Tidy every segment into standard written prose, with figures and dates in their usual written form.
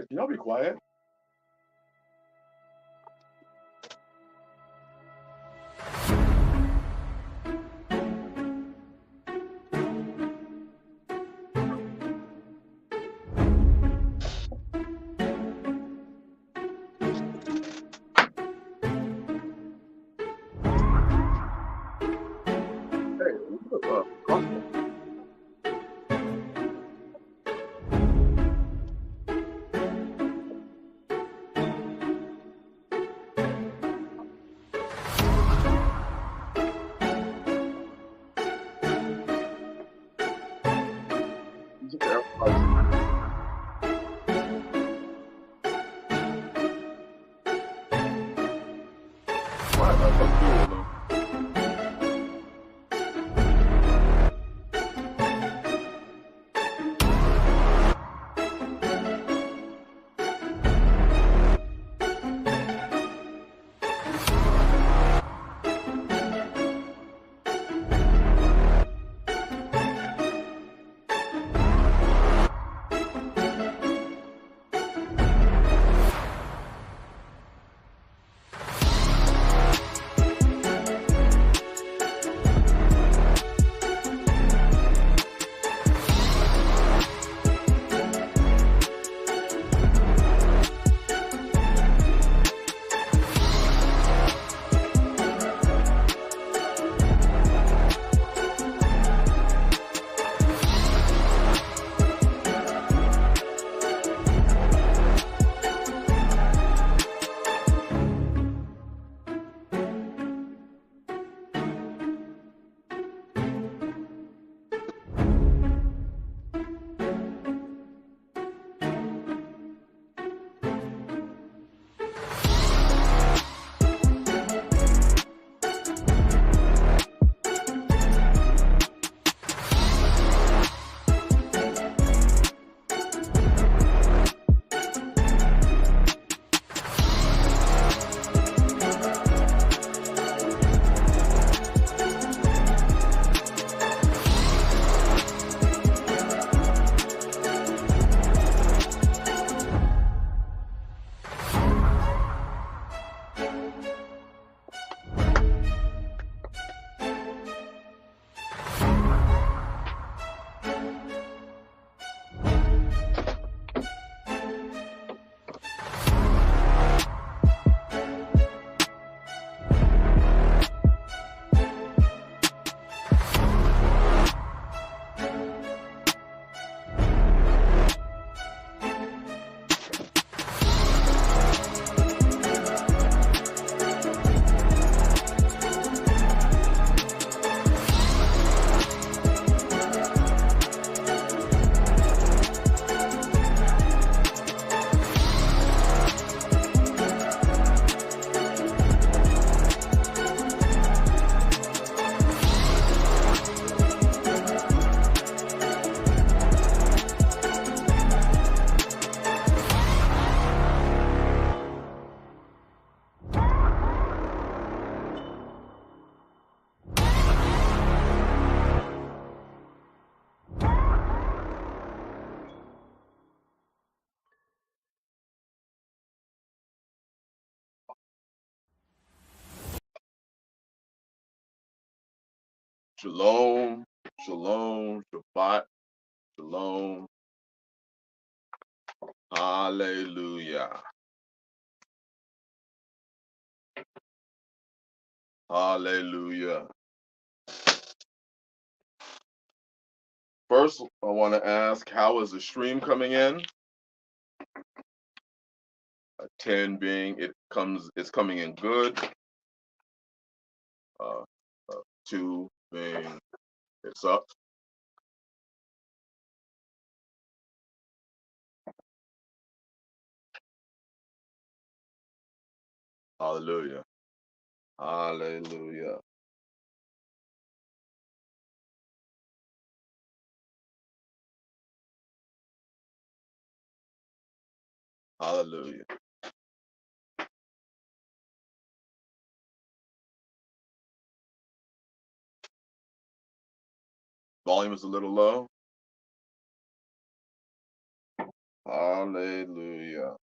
Can y'all be quiet? Shalom, shalom, Shabbat, shalom. Hallelujah. Hallelujah. First, I want to ask, how is the stream coming in? 10 being it's coming in good. 2 being it's up. Hallelujah. Hallelujah. Hallelujah. Volume is a little low. Hallelujah.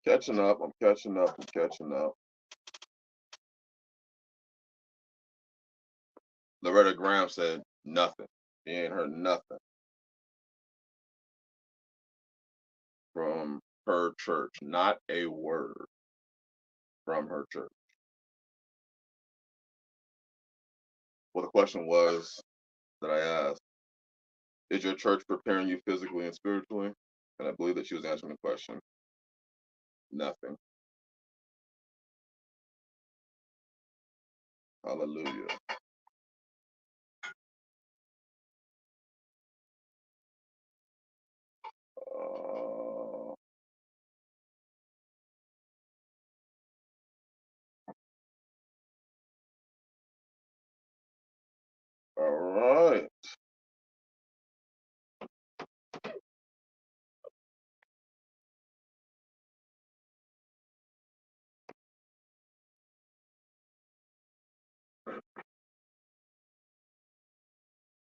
Catching up. I'm catching up. I'm catching up. Loretta Graham said nothing. She ain't heard nothing from her church. Not a word from her church. Well, the question was that I asked, is your church preparing you physically and spiritually? And I believe that she was answering the question. Nothing. Hallelujah. All right.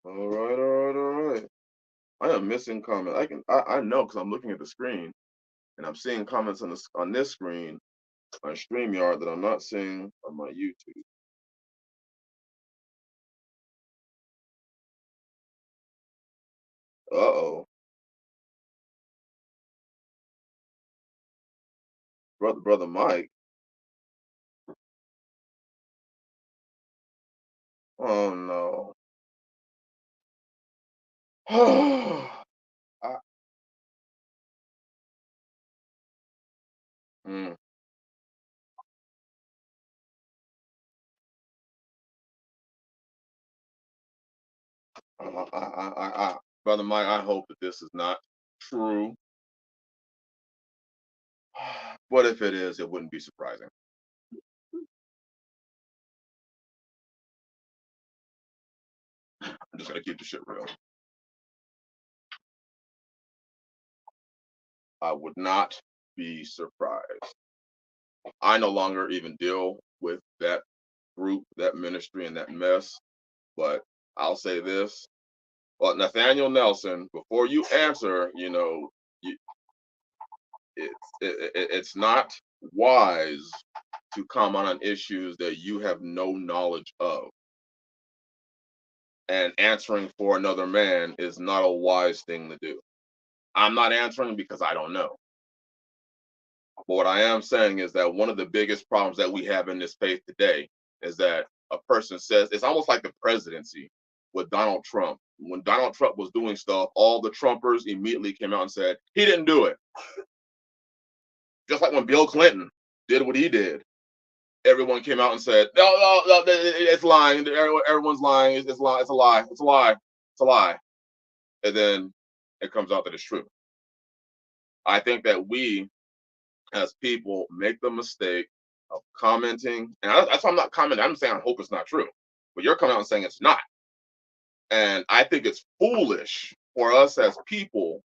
All right. All right. All right. I am missing comment. I know because I'm looking at the screen and I'm seeing comments on this screen on StreamYard that I'm not seeing on my YouTube. Uh-oh. Brother Mike. Oh no. I, mm, Brother Mike, I hope that this is not true. What if it is? It wouldn't be surprising. I'm just gonna keep the shit real. I would not be surprised. I no longer even deal with that group, that ministry, and that mess. But I'll say this. Well, Nathaniel Nelson, before you answer, you, it's not wise to comment on issues that you have no knowledge of. And answering for another man is not a wise thing to do. I'm not answering because I don't know. But what I am saying is that one of the biggest problems that we have in this faith today is that a person says it's almost like the presidency with Donald Trump. When Donald Trump was doing stuff, all the Trumpers immediately came out and said, he didn't do it. Just like when Bill Clinton did what he did, everyone came out and said, no, it's lying. Everyone's lying. It's a lie. It's a lie. It's a lie. It's a lie. And then it comes out that it's true. I think that we as people make the mistake of commenting, and that's why I'm not commenting. I'm saying I hope it's not true, but you're coming out and saying it's not. And I think it's foolish for us as people.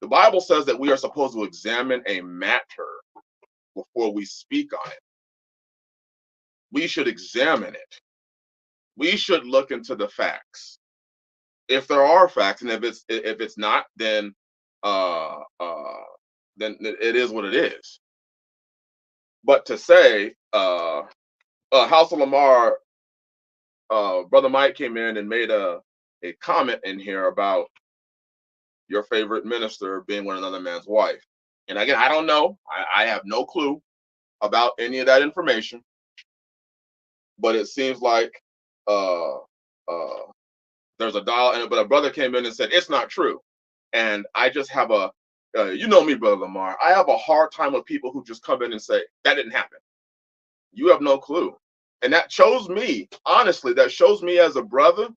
The Bible says that we are supposed to examine a matter before we speak on it. We should examine it. We should look into the facts. If there are facts, and if it's not, then then it is what it is. But to say, House of Lamar, Brother Mike came in and made a comment in here about your favorite minister being with another man's wife. And again, I don't know. I have no clue about any of that information, but it seems like uh, uh, there's a dial, but a brother came in and said it's not true, and I just have you know me, Brother Lamar. I have a hard time with people who just come in and say that didn't happen. You have no clue, and that shows me, honestly, that shows me as a brother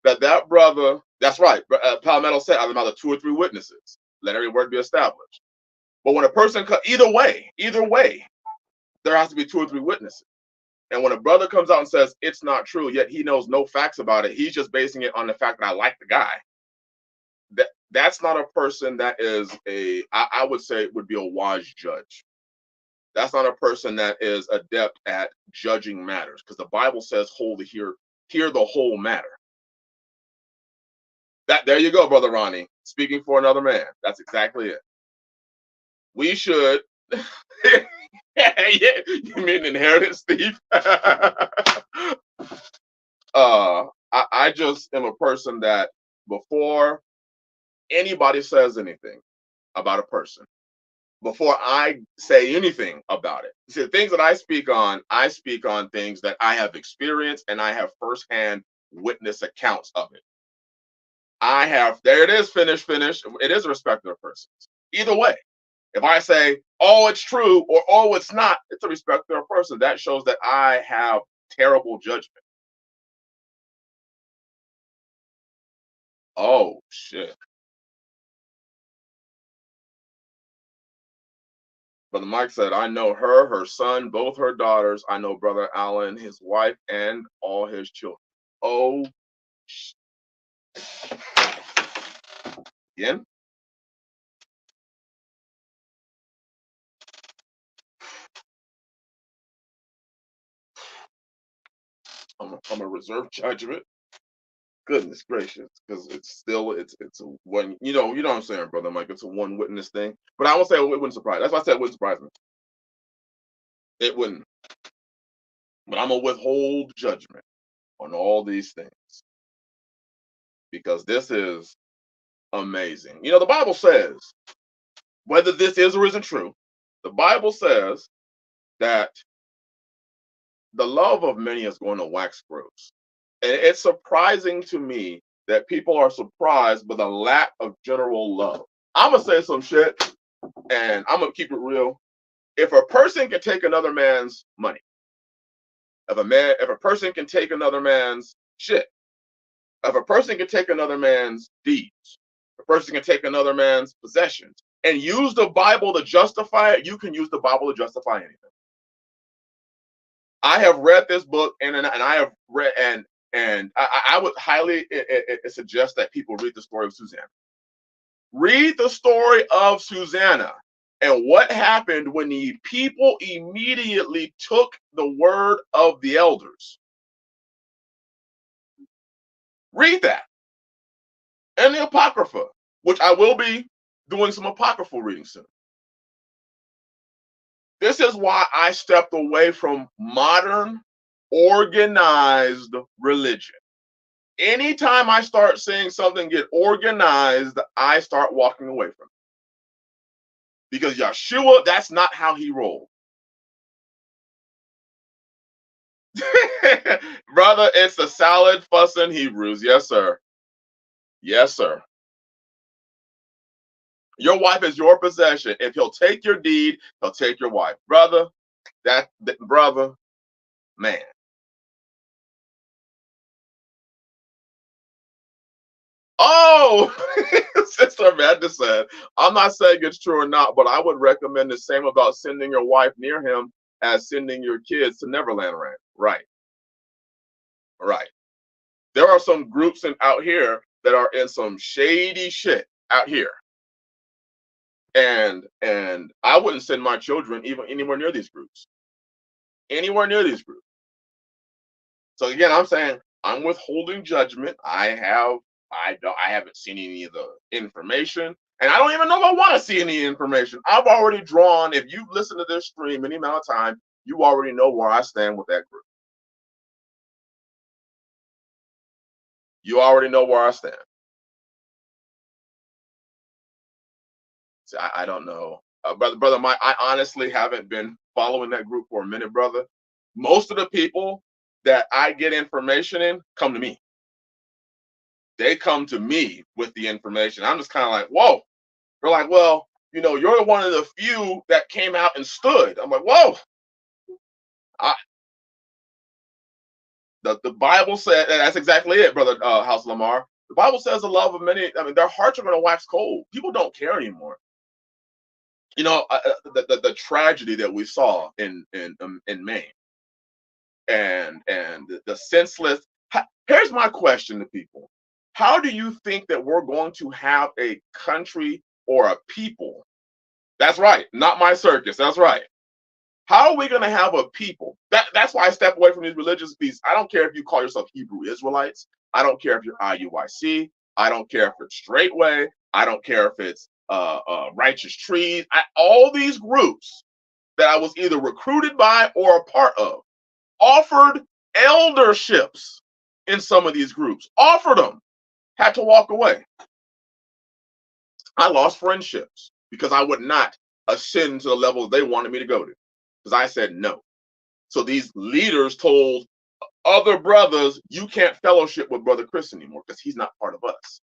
that brother. That's right. Palmetto said, "I'm about 2 or 3 witnesses. Let every word be established." But when a person, either way, there has to be 2 or 3 witnesses. And when a brother comes out and says it's not true, yet he knows no facts about it, he's just basing it on the fact that I like the guy. That's not a person that is I would say would be a wise judge. That's not a person that is adept at judging matters, because the Bible says wholly hear the whole matter. That there you go, Brother Ronnie, speaking for another man. That's exactly it. We should yeah, you mean inheritance thief? I just am a person that before anybody says anything about a person, before I say anything about it, see, the things that I speak on things that I have experienced and I have firsthand witness accounts of it. I have, there it is, finish. It is a respect of the persons. Either way, if I say, oh, it's true, or oh, it's not, it's a respect of a person. That shows that I have terrible judgment. Oh, shit. Brother Mike said, I know her, her son, both her daughters. I know Brother Allen, his wife, and all his children. Oh, again? I'm a reserve judgment. Goodness gracious, because it's a one. You know what I'm saying, Brother Mike. It's a one witness thing. But I won't say it wouldn't surprise. That's why I said it wouldn't surprise me. It wouldn't. But I'm gonna withhold judgment on all these things because this is amazing. The Bible says, whether this is or isn't true, the Bible says that the love of many is going to wax gross. And it's surprising to me that people are surprised by the lack of general love. I'm going to say some shit and I'm going to keep it real. If a person can take another man's money, if a person can take another man's shit, if a person can take another man's deeds, a person can take another man's possessions and use the Bible to justify it, you can use the Bible to justify anything. I have read this book and I have read and I would highly suggest that people read the story of Susanna. Read the story of Susanna and what happened when the people immediately took the word of the elders. Read that. And the Apocrypha, which I will be doing some Apocryphal reading soon. This is why I stepped away from modern organized religion. Anytime I start seeing something get organized, I start walking away from it. Because Yeshua, that's not how he rolled. Brother, it's the salad fussing Hebrews. Yes, sir. Yes, sir. Your wife is your possession. If he'll take your deed, he'll take your wife. Brother, brother, man. Oh, Sister Amanda said, I'm not saying it's true or not, but I would recommend the same about sending your wife near him as sending your kids to Neverland Ranch. Right, right. There are some groups out here that are in some shady shit out here. And I wouldn't send my children even anywhere near these groups. Anywhere near these groups. So again, I'm saying I'm withholding judgment. I haven't seen any of the information. And I don't even know if I want to see any information. I've already drawn, if you listen to this stream any amount of time, you already know where I stand with that group. You already know where I stand. See, I don't know. Brother Mike, I honestly haven't been following that group for a minute, brother. Most of the people that I get information in come to me. They come to me with the information. I'm just kind of like, whoa. They're like, well, you're one of the few that came out and stood. I'm like, whoa. The Bible said, and that's exactly it, brother House Lamar. The Bible says the love of many, I mean, their hearts are going to wax cold. People don't care anymore. The tragedy that we saw in Maine, and the senseless. Here's my question to people: how do you think that we're going to have a country or a people? That's right, not my circus. That's right. How are we going to have a people? That's why I step away from these religious pieces. I don't care if you call yourself Hebrew Israelites. I don't care if you're IUIC. I don't care if it's Straightway. I don't care if it's Righteous Trees. All these groups that I was either recruited by or a part of offered elderships in some of these groups. Offered them. Had to walk away. I lost friendships because I would not ascend to the level they wanted me to go to. Because I said no. So these leaders told other brothers, you can't fellowship with Brother Chris anymore because he's not part of us.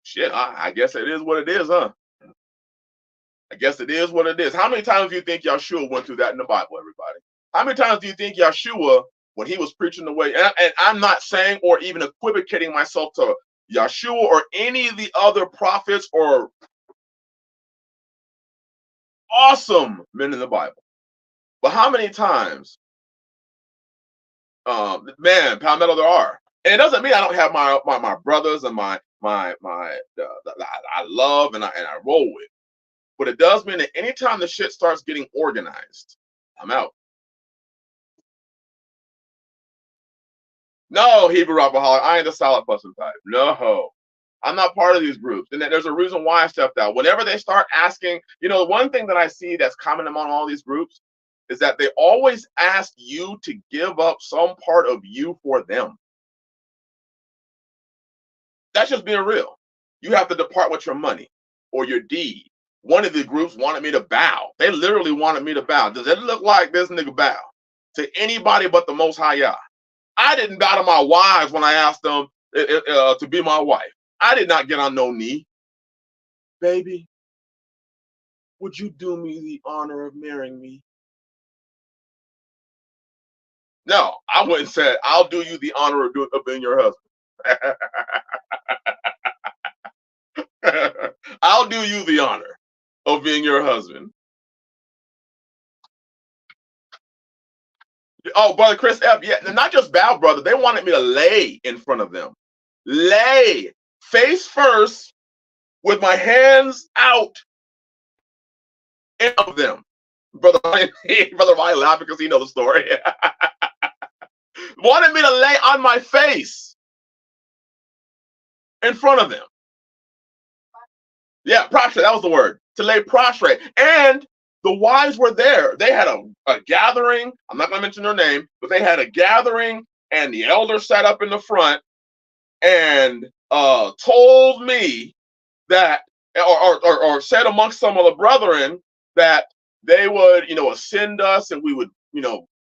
Shit, I guess it is what it is, huh? I guess it is what it is. How many times do you think Yeshua went through that in the Bible, everybody? How many times do you think Yeshua, when he was preaching the way, and I'm not saying or even equivocating myself to Yeshua or any of the other prophets or awesome men in the Bible, but how many times, man, Palmetto, there are. And it doesn't mean I don't have my brothers and my I love and I roll with. But it does mean that anytime the shit starts getting organized, I'm out. No, Hebrew alcoholic, I ain't the salad busting type. No, I'm not part of these groups. And there's a reason why I stepped out. Whenever they start asking, the one thing that I see that's common among all these groups is that they always ask you to give up some part of you for them. That's just being real. You have to depart with your money or your deed. One of the groups wanted me to bow. They literally wanted me to bow. Does it look like this nigga bow to anybody but the Most High Yah? I didn't bow to my wives when I asked them to be my wife. I did not get on no knee. Baby, would you do me the honor of marrying me? No, I went and said, I'll do you the honor of being your husband. I'll do you the honor of being your husband. Oh, brother Chris F. Yeah, not just bow, brother. They wanted me to lay in front of them. Lay face first with my hands out of them. Brother Ryan laughing because he knows the story. Wanted me to lay on my face in front of them. Yeah, prostrate, that was the word. To lay prostrate. And the wives were there. They had a gathering. I'm not going to mention their name, but they had a gathering, and the elder sat up in the front and told me that, or said amongst some of the brethren that they would, ascend us, and we would,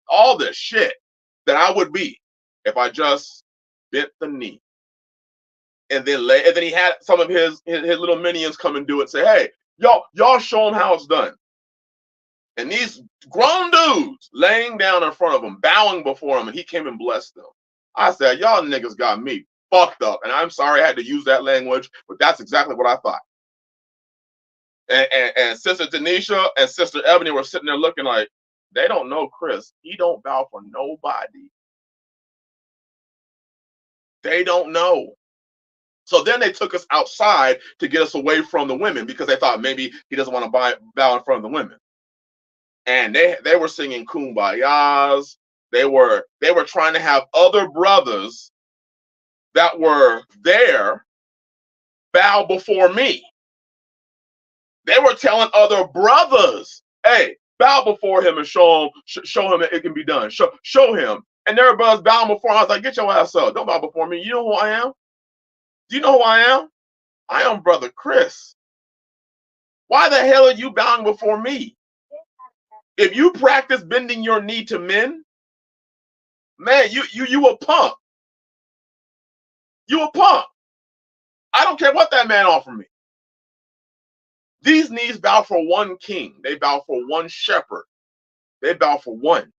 all this shit that I would be if I just bent the knee. And then he had some of his little minions come and do it and say, hey, y'all show them how it's done. And these grown dudes laying down in front of him, bowing before him, and he came and blessed them. I said, y'all niggas got me fucked up. And I'm sorry I had to use that language, but that's exactly what I thought. And Sister Tanisha and Sister Ebony were sitting there looking like, they don't know Chris. He don't bow for nobody. They don't know. So then they took us outside to get us away from the women because they thought maybe he doesn't want to bow in front of the women. And they were singing kumbayas. They were trying to have other brothers that were there bow before me. They were telling other brothers, hey, bow before him and show him that it can be done. Show him. And their brothers bowing before him. I was like, get your ass up. Don't bow before me. You know who I am? Do you know who I am? I am Brother Chris. Why the hell are you bowing before me? If you practice bending your knee to men, man, you a punk. You a punk. I don't care what that man offered me. These knees bow for one king. They bow for one shepherd. They bow for one.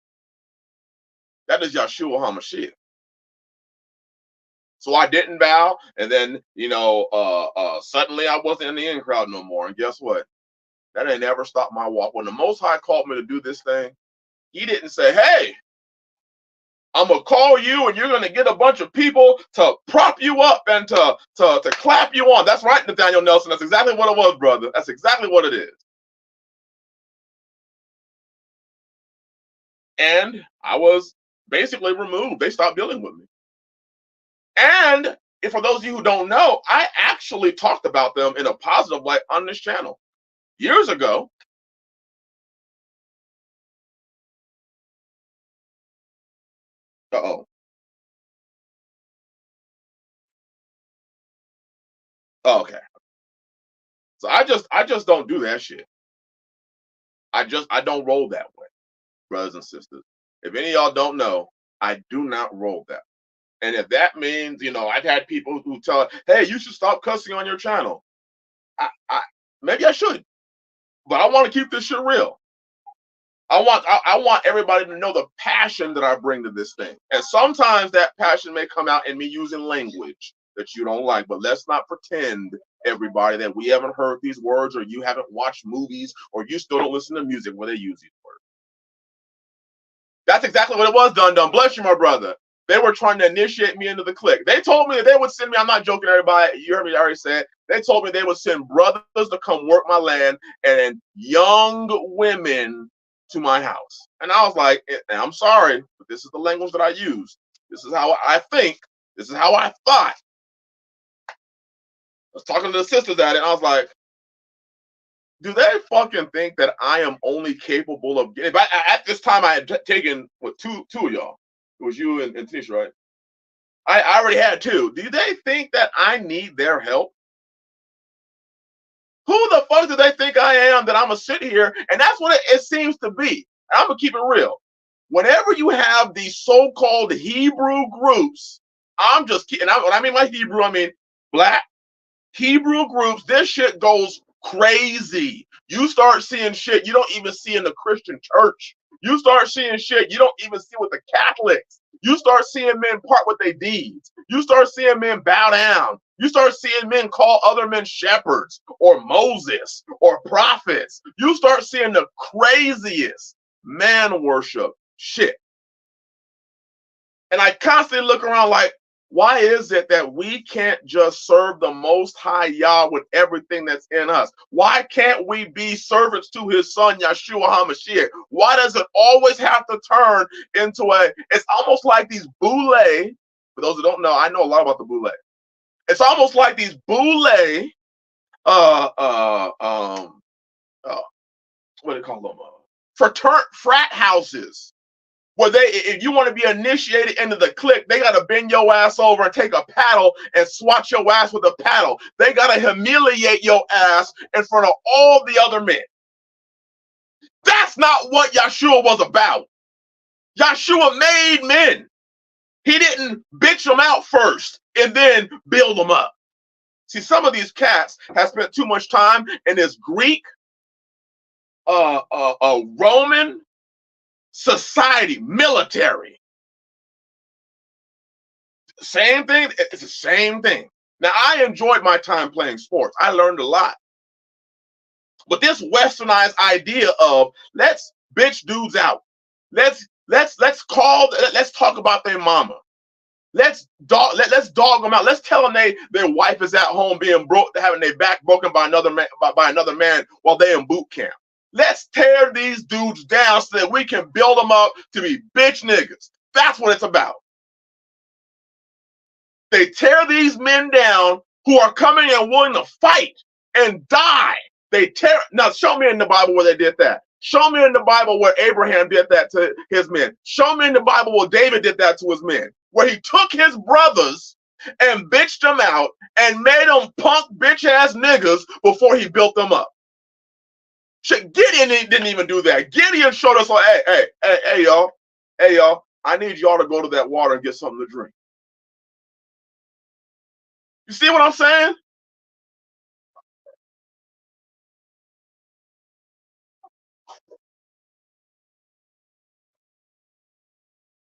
That is Yeshua HaMashiach. So I didn't bow, and then suddenly I wasn't in the in crowd no more. And guess what? That ain't never stopped my walk. When the Most High called me to do this thing, He didn't say, "Hey, I'm gonna call you, and you're gonna get a bunch of people to prop you up and to clap you on." That's right, Nathaniel Nelson. That's exactly what it was, brother. That's exactly what it is. And I was basically removed. They stopped dealing with me. And for those of you who don't know, I actually talked about them in a positive light on this channel years ago. Uh-oh. Oh, okay. So I just don't do that shit. I don't roll that way, brothers and sisters. If any of y'all don't know, I do not roll that. And if that means, I've had people who tell, hey, you should stop cussing on your channel. I maybe I should, but I want to keep this shit real. I want everybody to know the passion that I bring to this thing. And sometimes that passion may come out in me using language that you don't like, but let's not pretend, everybody, that we haven't heard these words, or you haven't watched movies, or you still don't listen to music where they use these words. That's exactly what it was, Dun Dun. Bless you, my brother. They were trying to initiate me into the clique. They told me that they would send me, I'm not joking, everybody, you heard me, I already said, they told me they would send brothers to come work my land and young women to my house. And I was like, and I'm sorry, but this is the language that I use. This is how I think. This is how I thought. I was talking to the sisters at it, and I was like, do they fucking think that I am only capable of getting, at this time I had taken with two of y'all. It was you and Tanisha, right? I already had two. Do they think that I need their help? Who the fuck do they think I am that I'm going to sit here? And that's what it seems to be. I'm going to keep it real. Whenever you have these so-called Hebrew groups, I'm just kidding. When I mean by Hebrew, I mean black Hebrew groups. This shit goes crazy. You start seeing shit you don't even see in the Christian church. You start seeing shit you don't even see with the Catholics. You start seeing men part with their deeds. You start seeing men bow down. You start seeing men call other men shepherds or Moses or prophets. You start seeing the craziest man worship shit. And I constantly look around like, why is it that we can't just serve the Most High Yah with everything that's in us? Why can't we be servants to His Son, Yeshua HaMashiach? Why does it always have to turn into it's almost like these boule. For those who don't know, I know a lot about the boule. It's almost like these boule, what do they call them? Frat houses. Where if you want to be initiated into the clique, they got to bend your ass over and take a paddle and swat your ass with a paddle. They got to humiliate your ass in front of all the other men. That's not what Yeshua was about. Yeshua made men. He didn't bitch them out first and then build them up. See, some of these cats have spent too much time in this Greek, Roman society, military. Same thing. It's the same thing. Now, I enjoyed my time playing sports. I learned a lot. But this westernized idea of let's bitch dudes out. Let's talk about their mama. Let's dog them out. Let's tell them their wife is at home being broke, having their back broken by another man while they're in boot camp. Let's tear these dudes down so that we can build them up to be bitch niggas. That's what it's about. They tear these men down who are coming and willing to fight and die. They tear. Now, show me in the Bible where they did that. Show me in the Bible where Abraham did that to his men. Show me in the Bible where David did that to his men, where he took his brothers and bitched them out and made them punk bitch ass niggas before he built them up. Gideon didn't even do that. Gideon showed us, like, hey, y'all, I need y'all to go to that water and get something to drink. You see what I'm saying?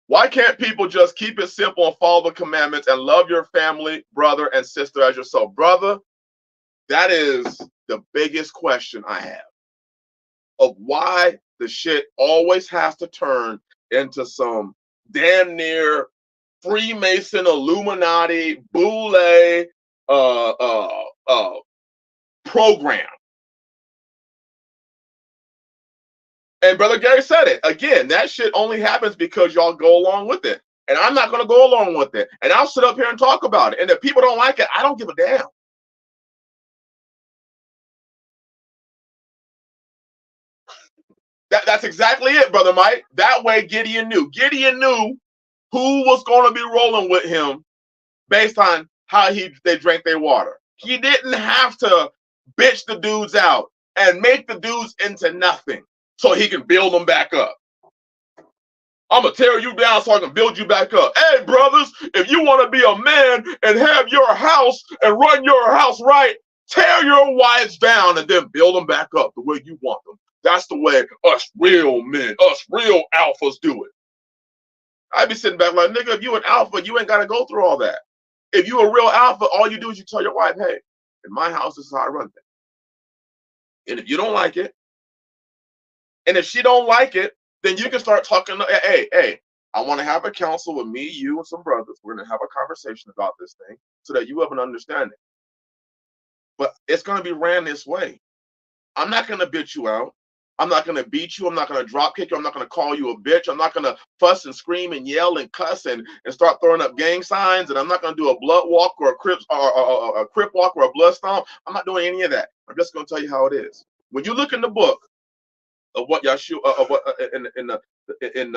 Why can't people just keep it simple and follow the commandments and love your family, brother and sister as yourself? Brother, that is the biggest question I have, of why the shit always has to turn into some damn near Freemason, Illuminati, Boule program. And Brother Gary said it again. That shit only happens because y'all go along with it, and I'm not going to go along with it. And I'll sit up here and talk about it. And if people don't like it, I don't give a damn. That's exactly it, Brother Mike. That way, Gideon knew. Gideon knew who was going to be rolling with him based on how they drank their water. He didn't have to bitch the dudes out and make the dudes into nothing so he can build them back up. I'm going to tear you down so I can build you back up. Hey, brothers, if you want to be a man and have your house and run your house right, tear your wives down and then build them back up the way you want them. That's the way us real men, us real alphas do it. I'd be sitting back like, nigga, if you an alpha, you ain't got to go through all that. If you a real alpha, all you do is you tell your wife, hey, in my house, this is how I run things. And if you don't like it, and if she don't like it, then you can start talking, hey, I want to have a counsel with me, you, and some brothers. We're going to have a conversation about this thing so that you have an understanding. But it's going to be ran this way. I'm not going to bitch you out. I'm not going to beat you. I'm not going to drop kick you. I'm not going to call you a bitch. I'm not going to fuss and scream and yell and cuss and start throwing up gang signs. And I'm not going to do a blood walk or a crip walk or a blood stomp. I'm not doing any of that. I'm just going to tell you how it is. When you look in the book of what Yahshua, in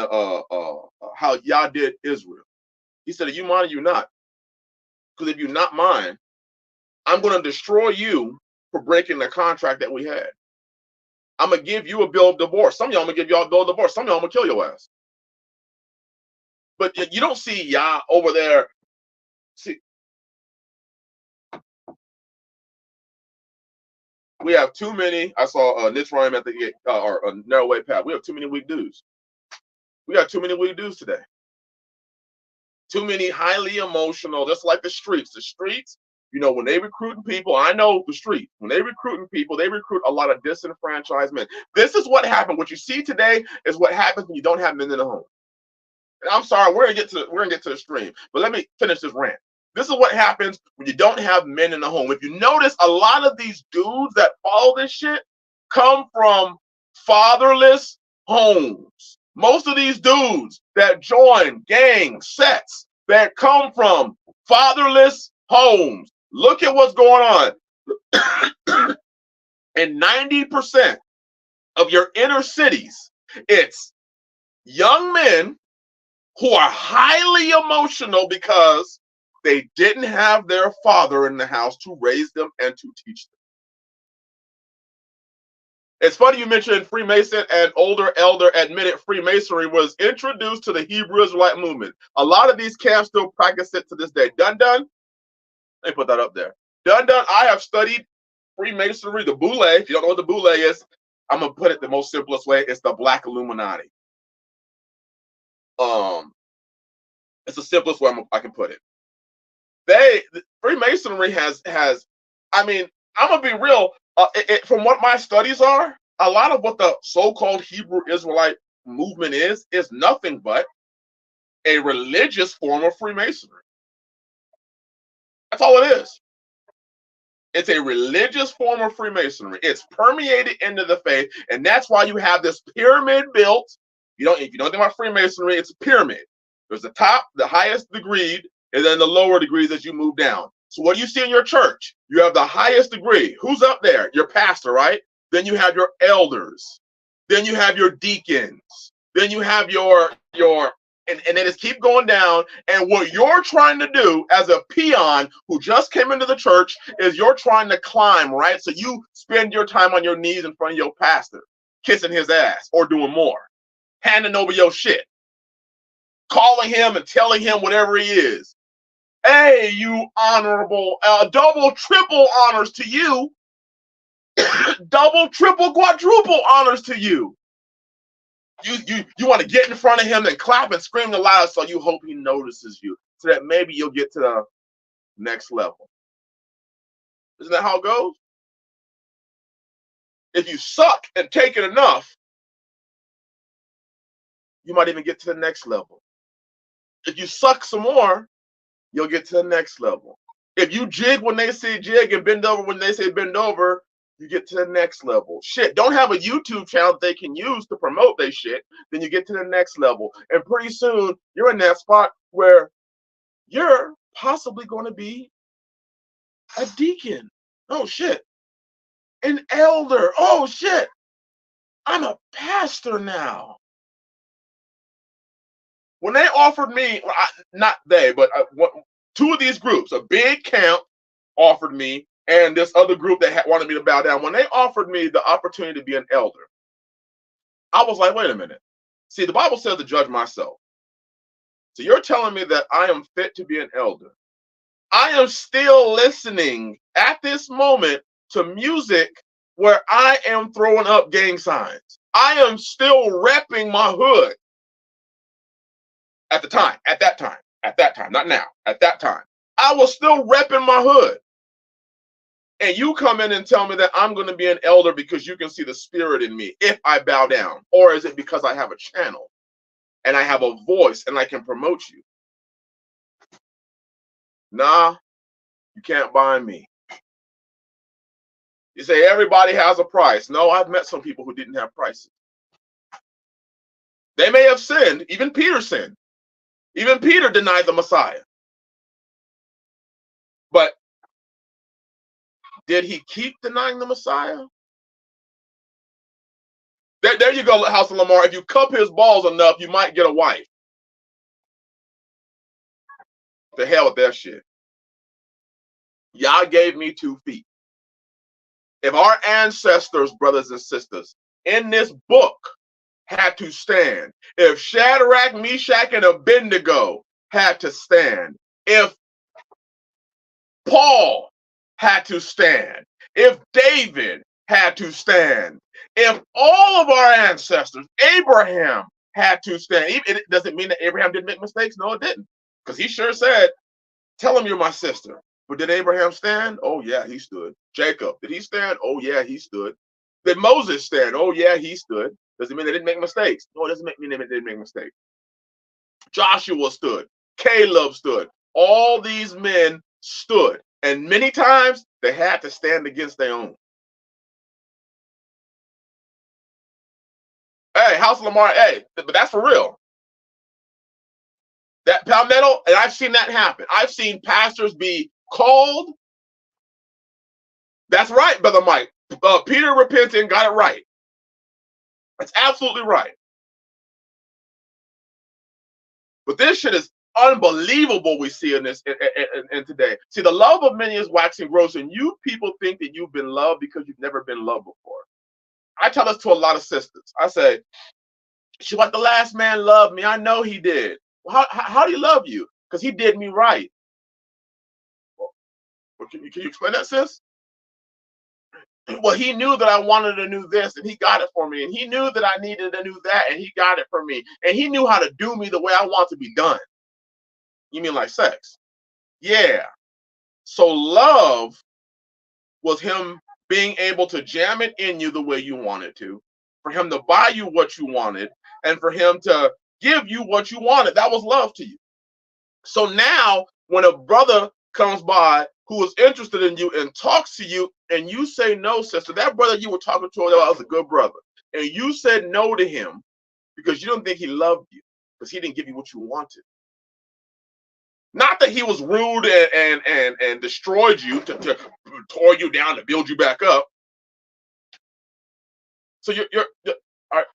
how Yah did Israel, he said, "Are you mine or you not? Because if you're not mine, I'm going to destroy you for breaking the contract that we had. I'm going to give you a bill of divorce. Some of y'all, I'm going to give y'all a bill of divorce. Some of y'all, I'm going to kill your ass." But you don't see Yah over there. See, we have too many. I saw Nitzrayim at the or narrow way path. We have too many weak dudes. We got too many weak dudes today. Too many highly emotional, just like the streets. The streets, when they recruiting people, I know the street. When they recruiting people, they recruit a lot of disenfranchised men. This is what happened. What you see today is what happens when you don't have men in the home. And I'm sorry, we're gonna get to the stream, but let me finish this rant. This is what happens when you don't have men in the home. If you notice, a lot of these dudes that follow this shit come from fatherless homes. Most of these dudes that join gang sets that come from fatherless homes. Look at what's going on. In 90% of your inner cities, it's young men who are highly emotional because they didn't have their father in the house to raise them and to teach them. It's funny you mentioned Freemason, and older elder admitted Freemasonry was introduced to the Hebrew Israelite movement. A lot of these camps still practice it to this day. Dun. Let me put that up there. Dun. I have studied Freemasonry, the Boule. If you don't know what the Boule is, I'm going to put it the most simplest way. It's the Black Illuminati. It's the simplest way I can put it. Freemasonry has. I mean, I'm gonna be real. From what my studies are, a lot of what the so-called Hebrew Israelite movement is nothing but a religious form of Freemasonry. That's all it is. It's a religious form of Freemasonry. It's permeated into the faith, and that's why you have this pyramid built. If you don't think about Freemasonry, it's a pyramid. There's the top, the highest degree, and then the lower degrees as you move down. So what do you see in your church? You have the highest degree. Who's up there? Your pastor, right? Then you have your elders. Then you have your deacons. Then you have your and then just keep going down. And what you're trying to do as a peon who just came into the church is you're trying to climb, right? So you spend your time on your knees in front of your pastor, kissing his ass or doing more, handing over your shit, calling him and telling him whatever he is. Hey, you honorable, double, triple honors to you. Double, triple, quadruple honors to you. You want to get in front of him and clap and scream the loudest so you hope he notices you so that maybe you'll get to the next level. Isn't that how it goes? If you suck and take it enough, you might even get to the next level. If you suck some more, you'll get to the next level. If you jig when they say jig and bend over when they say bend over, you get to the next level. Shit, don't have a YouTube channel that they can use to promote their shit, then you get to the next level. And pretty soon, you're in that spot where you're possibly going to be a deacon. Oh, shit. An elder. Oh, shit. I'm a pastor now. When they offered me, well, not they, but two of these groups, a big camp offered me, and this other group that wanted me to bow down. When they offered me the opportunity to be an elder, I was like, wait a minute. See, the Bible says to judge myself. So you're telling me that I am fit to be an elder. I am still listening at this moment to music where I am throwing up gang signs. I am still repping my hood. At that time, not now, at that time. I was still repping my hood. And you come in and tell me that I'm going to be an elder because you can see the spirit in me if I bow down. Or is it because I have a channel and I have a voice and I can promote you? Nah, you can't buy me. You say everybody has a price. No, I've met some people who didn't have prices. They may have sinned. Even Peter sinned. Even Peter denied the Messiah. But did he keep denying the Messiah? There you go, House of Lamar. If you cup his balls enough, you might get a wife. The hell with that shit. Yah gave me 2 feet. If our ancestors, brothers and sisters, in this book had to stand, if Shadrach, Meshach, and Abednego had to stand, if Paul had to stand, if David had to stand, if all of our ancestors, Abraham had to stand, it doesn't mean that Abraham didn't make mistakes. No, it didn't. Because he sure said, tell him you're my sister. But did Abraham stand? Oh, yeah, he stood. Jacob, did he stand? Oh, yeah, he stood. Did Moses stand? Oh, yeah, he stood. Does it mean they didn't make mistakes? No, it doesn't mean they didn't make mistakes. Joshua stood. Caleb stood. All these men stood. And many times they had to stand against their own. Hey, House of Lamar, hey, but that's for real. That Palmetto, and I've seen that happen. I've seen pastors be called. That's right, Brother Mike. Peter repented and got it right. That's absolutely right. But this shit is unbelievable we see in this in today. See, the love of many is waxing gross, and you people think that you've been loved because you've never been loved before. I tell this to a lot of sisters. I say, she like, the last man loved me. I know he did. Well, how do he love you? Because he did me right. Well, can you explain that, sis? Well, he knew that I wanted to do this, and he got it for me. And he knew that I needed to do that, and he got it for me. And he knew how to do me the way I want to be done. You mean like sex? Yeah. So love was him being able to jam it in you the way you wanted to, for him to buy you what you wanted, and for him to give you what you wanted. That was love to you. So now when a brother comes by who is interested in you and talks to you, and you say no, sister, that brother you were talking to, that was a good brother, and you said no to him because you don't think he loved you, because he didn't give you what you wanted. Not that he was rude and destroyed you to tore you down to build you back up. So you're all right.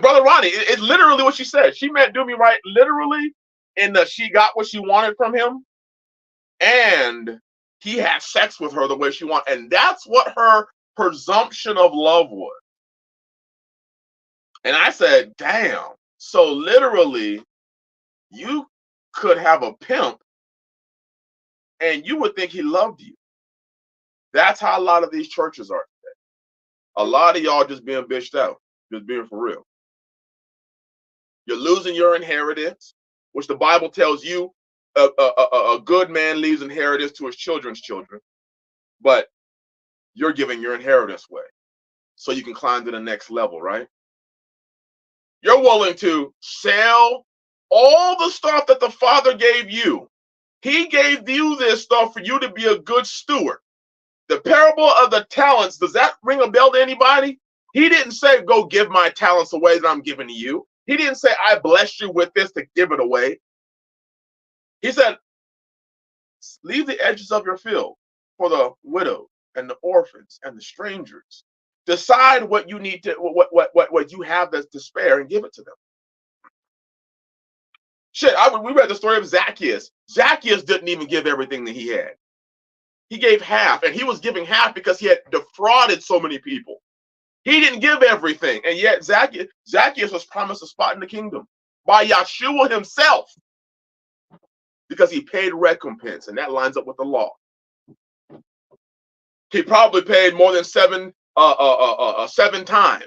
Brother Ronnie, it's literally what she said. She meant do me right, literally, in that she got what she wanted from him, and he had sex with her the way she wanted, and that's what her presumption of love was. And I said, damn. So literally, you could have a pimp, and you would think he loved you. That's how a lot of these churches are today. A lot of y'all just being bitched out, just being for real. You're losing your inheritance, which the Bible tells you a good man leaves inheritance to his children's children, but you're giving your inheritance away so you can climb to the next level, right? You're willing to sell all the stuff that the Father gave you. He gave you this stuff for you to be a good steward. The parable of the talents, does that ring a bell to anybody? He didn't say, go give my talents away that I'm giving to you. He didn't say, I blessed you with this to give it away. He said, leave the edges of your field for the widow and the orphans and the strangers. Decide what you need to, what you have that's to spare and give it to them. Shit, we read the story of Zacchaeus. Zacchaeus didn't even give everything that he had. He gave half, and he was giving half because he had defrauded so many people. He didn't give everything, and yet Zacchaeus was promised a spot in the kingdom by Yeshua himself because he paid recompense, and that lines up with the law. He probably paid more than seven times.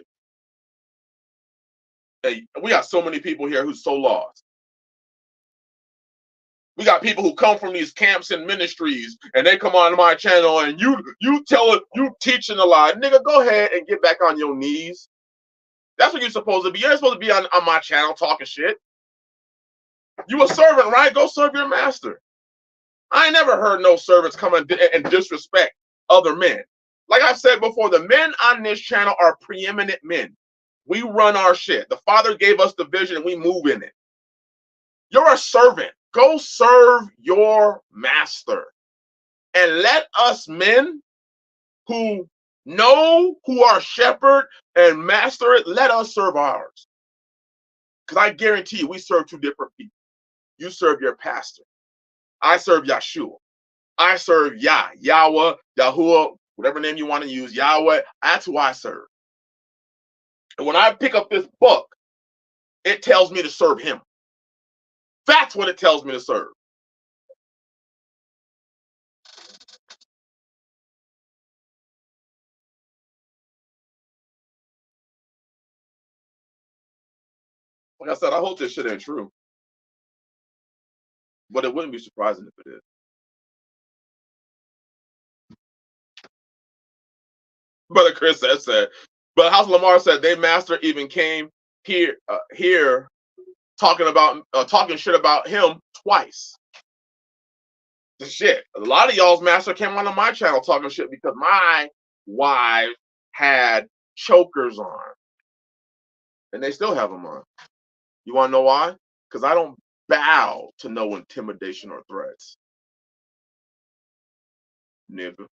And we got so many people here who's so lost. We got people who come from these camps and ministries, and they come on my channel, and you teaching a lie. Nigga, go ahead and get back on your knees. That's what you're supposed to be. You're not supposed to be on my channel talking shit. You a servant, right? Go serve your master. I ain't never heard no servants come and disrespect other men. Like I've said before, the men on this channel are preeminent men. We run our shit. The Father gave us the vision, and we move in it. You're a servant. Go serve your master. And let us men who know who our shepherd and master it, let us serve ours. Because I guarantee you, we serve two different people. You serve your pastor. I serve Yeshua. I serve Yahweh, Yahuwah, whatever name you want to use, Yahweh. That's who I serve. And when I pick up this book, it tells me to serve him. That's what it tells me to serve. Like I said, I hope this shit ain't true. But it wouldn't be surprising if it is. Brother Chris said, but House Lamar said they master even came here talking shit about him twice. The shit. A lot of y'all's master came onto my channel talking shit because my wife had chokers on. And they still have them on. You want to know why? Because I don't bow to no intimidation or threats. Nigga.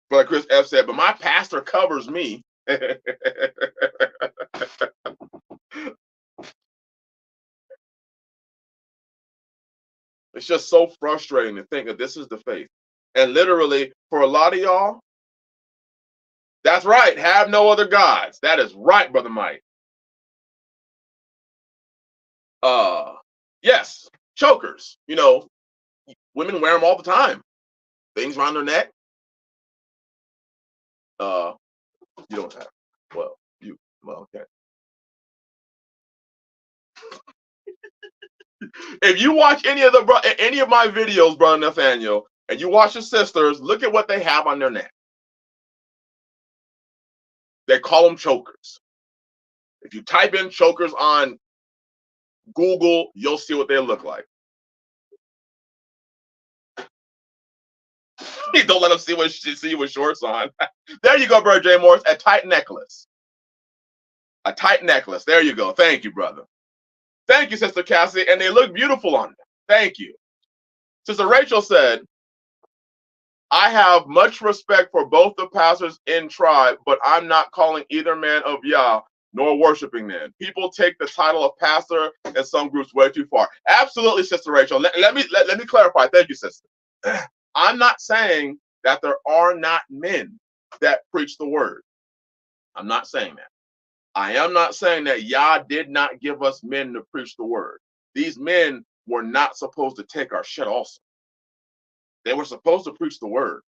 But Chris F said, but my pastor covers me. It's just so frustrating to think that this is the faith. And literally, for a lot of y'all, that's right. Have no other gods. That is right, Brother Mike. Yes, chokers. You know, women wear them all the time. Things around their neck. You don't have. Well, okay. If you watch any of my videos, Brother Nathaniel, and you watch your sisters, look at what they have on their neck. They call them chokers. If you type in chokers on Google, you'll see what they look like. Don't let them see what shorts on. There you go, Brother J. Morris. A tight necklace. A tight necklace. There you go. Thank you, brother. Thank you, Sister Cassie. And they look beautiful on them. Thank you. Sister Rachel said, I have much respect for both the pastors in tribe, but I'm not calling either man of Yah nor worshiping them. People take the title of pastor in some groups way too far. Absolutely, Sister Rachel. Let me clarify. Thank you, sister. I'm not saying that there are not men that preach the word. I'm not saying that. I am not saying that Yah did not give us men to preach the word. These men were not supposed to take our shit also. They were supposed to preach the word.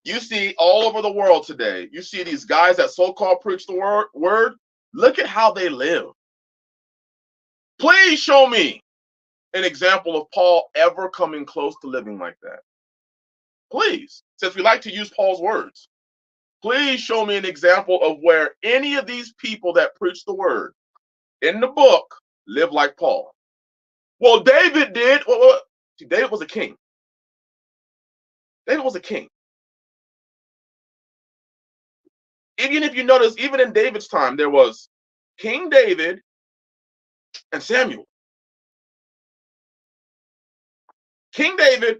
You see all over the world today, you see these guys that so-called preach the word. Look at how they live. Please show me an example of Paul ever coming close to living like that. Please, since we like to use Paul's words, please show me an example of where any of these people that preach the word in the book live like Paul. Well, David did. Well, David was a king. David was a king. Even if you notice, even in David's time, there was King David and Samuel. King David,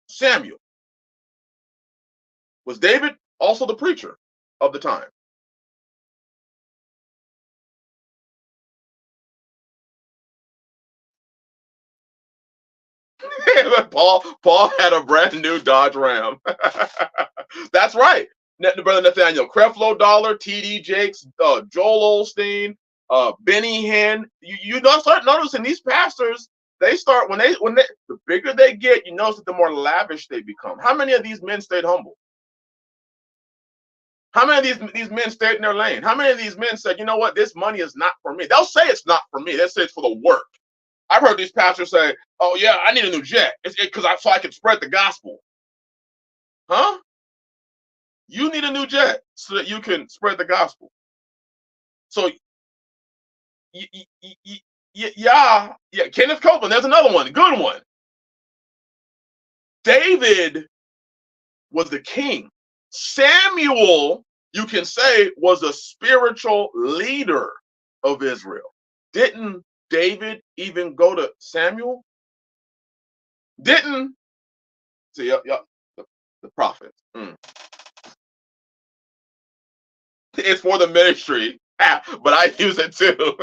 Samuel. Was David also the preacher of the time? Paul had a brand new Dodge Ram. That's right. Brother Nathaniel, Creflo Dollar, T.D. Jakes, Joel Osteen, Benny Hinn. You don't start noticing these pastors. They start when they the bigger they get, you notice that the more lavish they become. How many of these men stayed humble? How many of these men stayed in their lane? How many of these men said, you know what, this money is not for me? They'll say it's not for me. They'll say it's for the work. I've heard these pastors say, oh yeah, I need a new jet. It's because so I can spread the gospel. Huh? You need a new jet so that you can spread the gospel. So yeah, Kenneth Copeland, there's another one, a good one. David was the king. Samuel, you can say, was a spiritual leader of Israel. Didn't David even go to Samuel? Didn't see the prophet. It's for the ministry, but I use it too.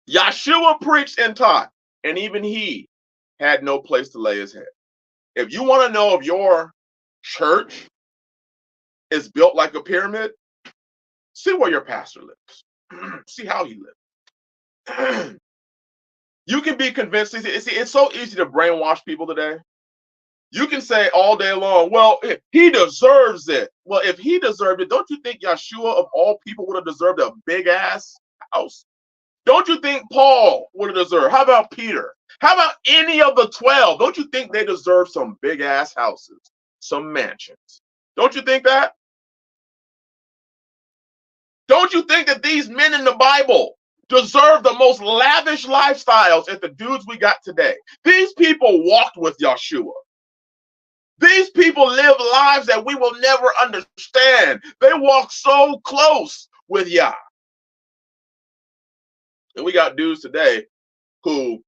Yeshua preached and taught, and even he had no place to lay his head. If you want to know if your church is built like a pyramid, see where your pastor lives. See how he lives. You can be convinced. See, it's so easy to brainwash people today. You can say all day long, well, he deserves it. Well, if he deserved it, don't you think Yeshua of all people would have deserved a big ass house? Don't you think Paul would have deserved? How about Peter? How about any of the 12? Don't you think they deserve some big ass houses, some mansions? Don't you think that? Don't you think that these men in the Bible deserve the most lavish lifestyles as the dudes we got today? These people walked with Yeshua. These people live lives that we will never understand. They walk so close with Yah. And we got dudes today who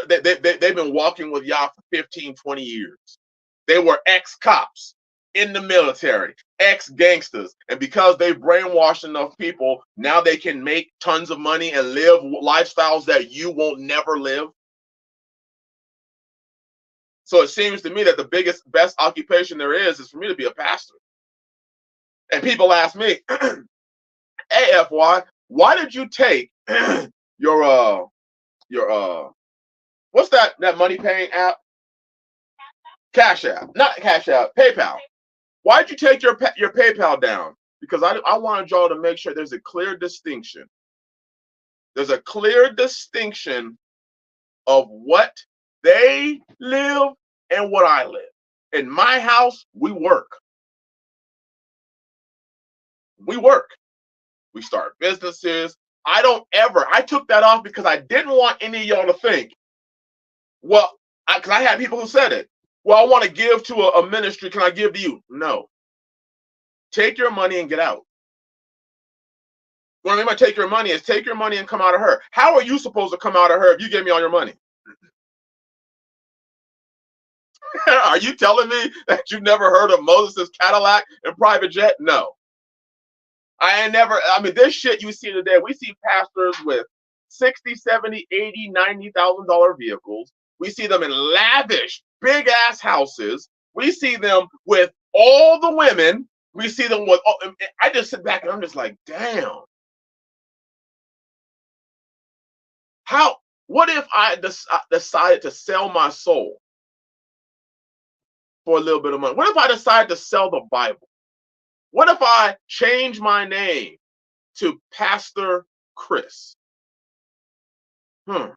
they've been walking with Yah for 15, 20 years. They were ex-cops in the military, ex-gangsters. And because they brainwashed enough people, now they can make tons of money and live lifestyles that you won't never live. So it seems to me that the best occupation there is for me to be a pastor. And people ask me, hey, FY, why did you take your what's that money paying app? Cash App, not Cash App, PayPal. Why did you take your PayPal down? Because I wanted y'all to make sure there's a clear distinction. There's a clear distinction of what they live and what I live. In my house, we work. We work. We start businesses. I took that off because I didn't want any of y'all to think, well, because I had people who said it. Well, I want to give to a ministry. Can I give to you? No. Take your money and get out. When I mean take your money is take your money and come out of her. How are you supposed to come out of her if you gave me all your money? Are you telling me that you've never heard of Moses' Cadillac and private jet? No. I ain't never, I mean, this shit you see today, we see pastors with 60, 70, 80, $90,000 vehicles. We see them in lavish, big ass houses. We see them with all the women. We see them with, I just sit back and I'm just like, damn. How, what if I decided to sell my soul for a little bit of money? What if I decide to sell the Bible? What if I change my name to Pastor Chris? What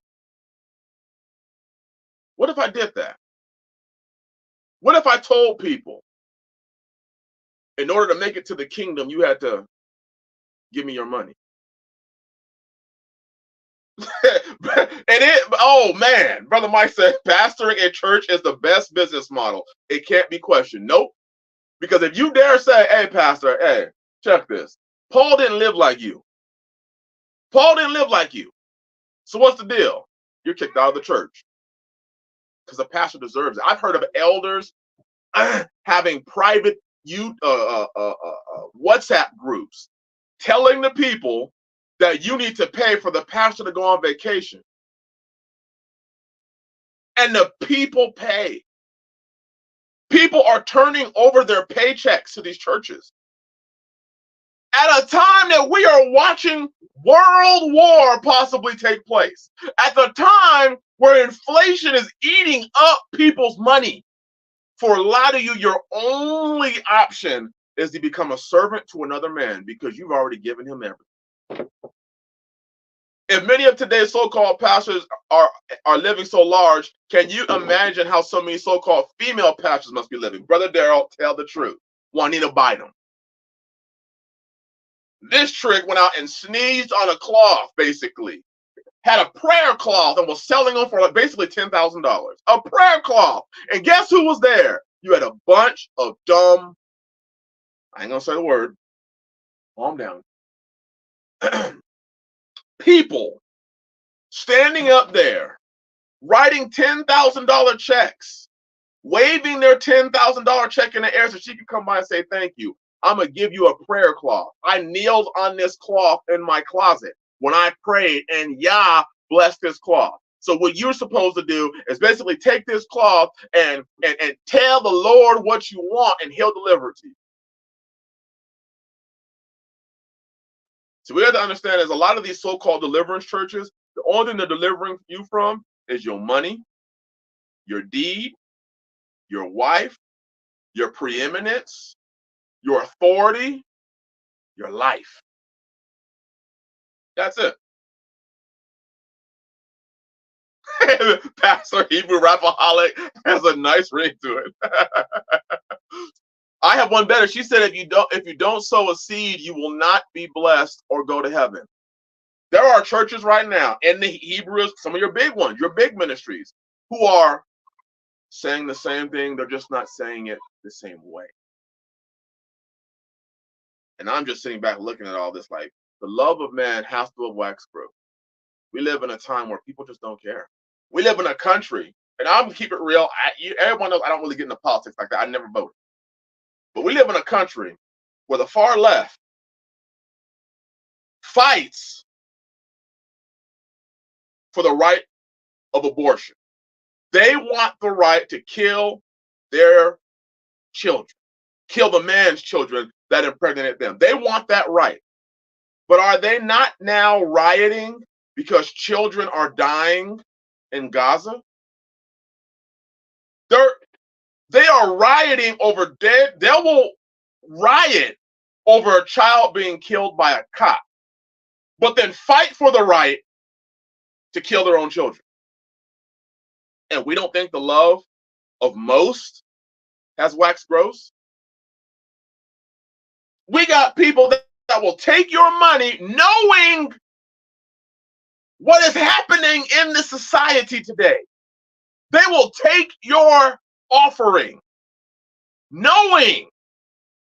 if I did that? What if I told people, in order to make it to the kingdom, you had to give me your money? Oh man, Brother Mike said, pastoring a church is the best business model. It can't be questioned. Nope. Because if you dare say, hey, pastor, hey, check this. Paul didn't live like you. Paul didn't live like you. So what's the deal? You're kicked out of the church. Because a pastor deserves it. I've heard of elders having private WhatsApp groups telling the people that you need to pay for the pastor to go on vacation. And the people pay. People are turning over their paychecks to these churches. At a time that we are watching world war possibly take place. At the time where inflation is eating up people's money. For a lot of you, your only option is to become a servant to another man because you've already given him everything. If many of today's so-called pastors are living so large, can you imagine how so many so-called female pastors must be living? Brother Darrell, tell the truth. Juanita Bynum. This trick went out and sneezed on a cloth, basically. Had a prayer cloth and was selling them for like basically $10,000. A prayer cloth. And guess who was there? You had a bunch of dumb, I ain't gonna say the word, calm down, people standing up there, writing $10,000 checks, waving their $10,000 check in the air so she can come by and say thank you. I'm gonna give you a prayer cloth. I kneeled on this cloth in my closet when I prayed, and Yah blessed this cloth. So what you're supposed to do is basically take this cloth and tell the Lord what you want, and He'll deliver it to you. So we have to understand is a lot of these so-called deliverance churches, the only thing they're delivering you from is your money, your deed, your wife, your preeminence, your authority, your life. That's it. Pastor Hebrew Rapaholic has a nice ring to it. I have one better. She said, if you don't sow a seed, you will not be blessed or go to heaven. There are churches right now in the Hebrews, some of your big ones, your big ministries, who are saying the same thing. They're just not saying it the same way. And I'm just sitting back looking at all this like the love of man has to have waxed through. We live in a time where people just don't care. We live in a country, and I'm gonna keep it real. Everyone knows I don't really get into politics like that. I never voted. But we live in a country where the far left fights for the right of abortion. They want the right to kill their children, kill the man's children that impregnated them. They want that right. But are they not now rioting because children are dying in Gaza? They are rioting over dead. They will riot over a child being killed by a cop, but then fight for the right to kill their own children. And we don't think the love of most has waxed gross. We got people that will take your money knowing what is happening in the society today. They will take your offering knowing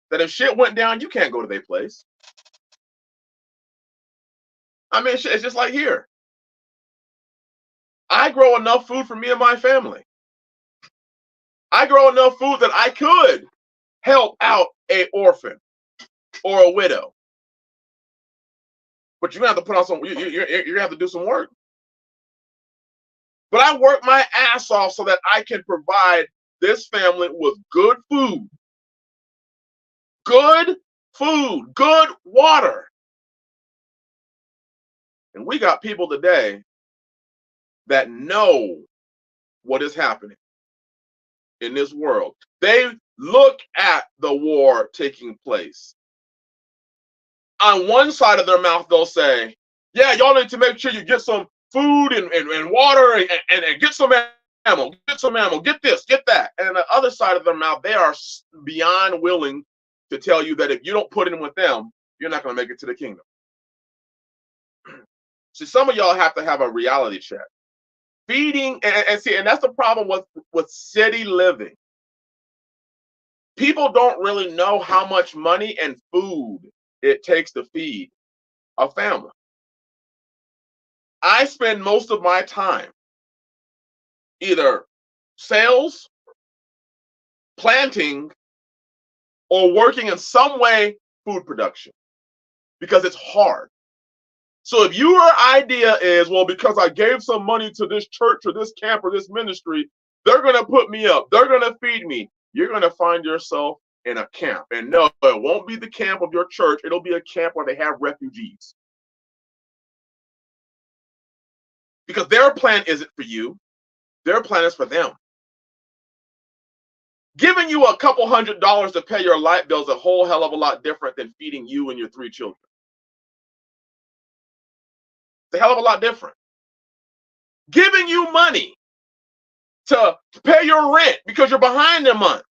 that if shit went down, you can't go to their place. I mean, it's just like here. I grow enough food for me and my family. I grow enough food that I could help out a orphan or a widow. But you're gonna have to put on some. You're gonna have to do some work. But I work my ass off so that I can provide this family with good food, good water. And we got people today that know what is happening in this world. They look at the war taking place. On one side of their mouth, they'll say, yeah, y'all need to make sure you get some food and water and get some ammo, get this, get that. And on the other side of their mouth, they are beyond willing to tell you that if you don't put in with them, you're not going to make it to the kingdom. See, some of y'all have to have a reality check. Feeding, and that's the problem with city living. People don't really know how much money and food it takes to feed a family. I spend most of my time either sales, planting, or working in some way food production because it's hard. So if your idea is, well, because I gave some money to this church or this camp or this ministry, they're going to put me up, they're going to feed me, you're going to find yourself in a camp. And no, it won't be the camp of your church. It'll be a camp where they have refugees. Because their plan isn't for you. Their plan is for them. Giving you a couple $100 to pay your light bill is a whole hell of a lot different than feeding you and your 3 children. It's a hell of a lot different. Giving you money to pay your rent because you're behind a month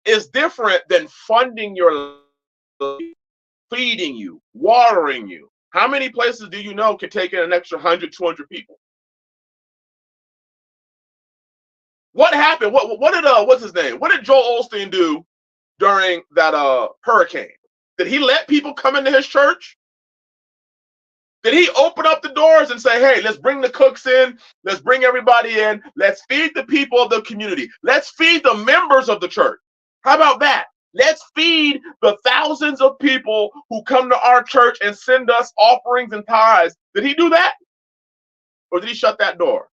is different than funding your life, feeding you, watering you. How many places do you know can take in an extra 100, 200 people? What happened? What did what's his name? What did Joel Osteen do during that hurricane? Did he let people come into his church? Did he open up the doors and say, hey, let's bring the cooks in, let's bring everybody in, let's feed the people of the community, let's feed the members of the church? How about that? Let's feed the thousands of people who come to our church and send us offerings and tithes. Did he do that? Or did he shut that door?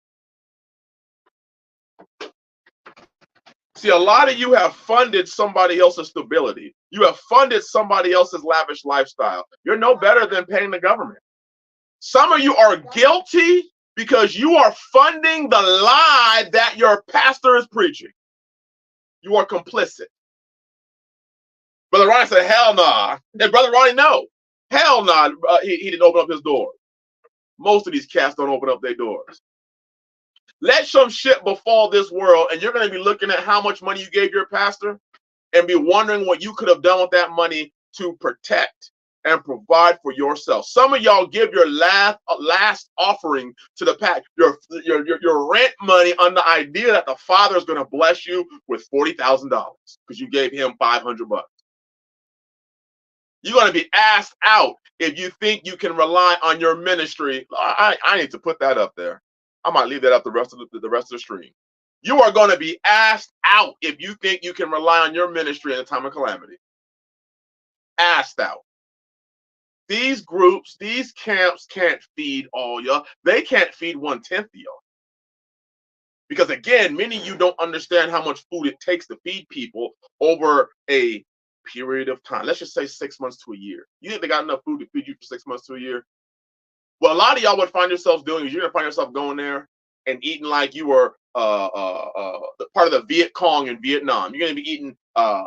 See, a lot of you have funded somebody else's stability. You have funded somebody else's lavish lifestyle. You're no better than paying the government. Some of you are guilty because you are funding the lie that your pastor is preaching. You are complicit. Brother Ronnie said, hell nah. And Brother Ronnie, no. Hell nah. He didn't open up his door. Most of these cats don't open up their doors. Let some shit befall this world, and you're going to be looking at how much money you gave your pastor and be wondering what you could have done with that money to protect and provide for yourself. Some of y'all give your last offering to the pack, your rent money on the idea that the Father is going to bless you with $40,000 because you gave him $500. You're going to be asked out if you think you can rely on your ministry. I need to put that up there. I might leave that up the rest of the stream. You are going to be asked out if you think you can rely on your ministry in a time of calamity. Asked out. These groups, these camps can't feed all y'all. They can't feed 1/10 of y'all. Because again, many of you don't understand how much food it takes to feed people over a period of time. Let's just say 6 months to a year. You think they got enough food to feed you for 6 months to a year? What a lot of y'all would find yourselves doing is you're gonna find yourself going there and eating like you were part of the Viet Cong in Vietnam. You're gonna be eating a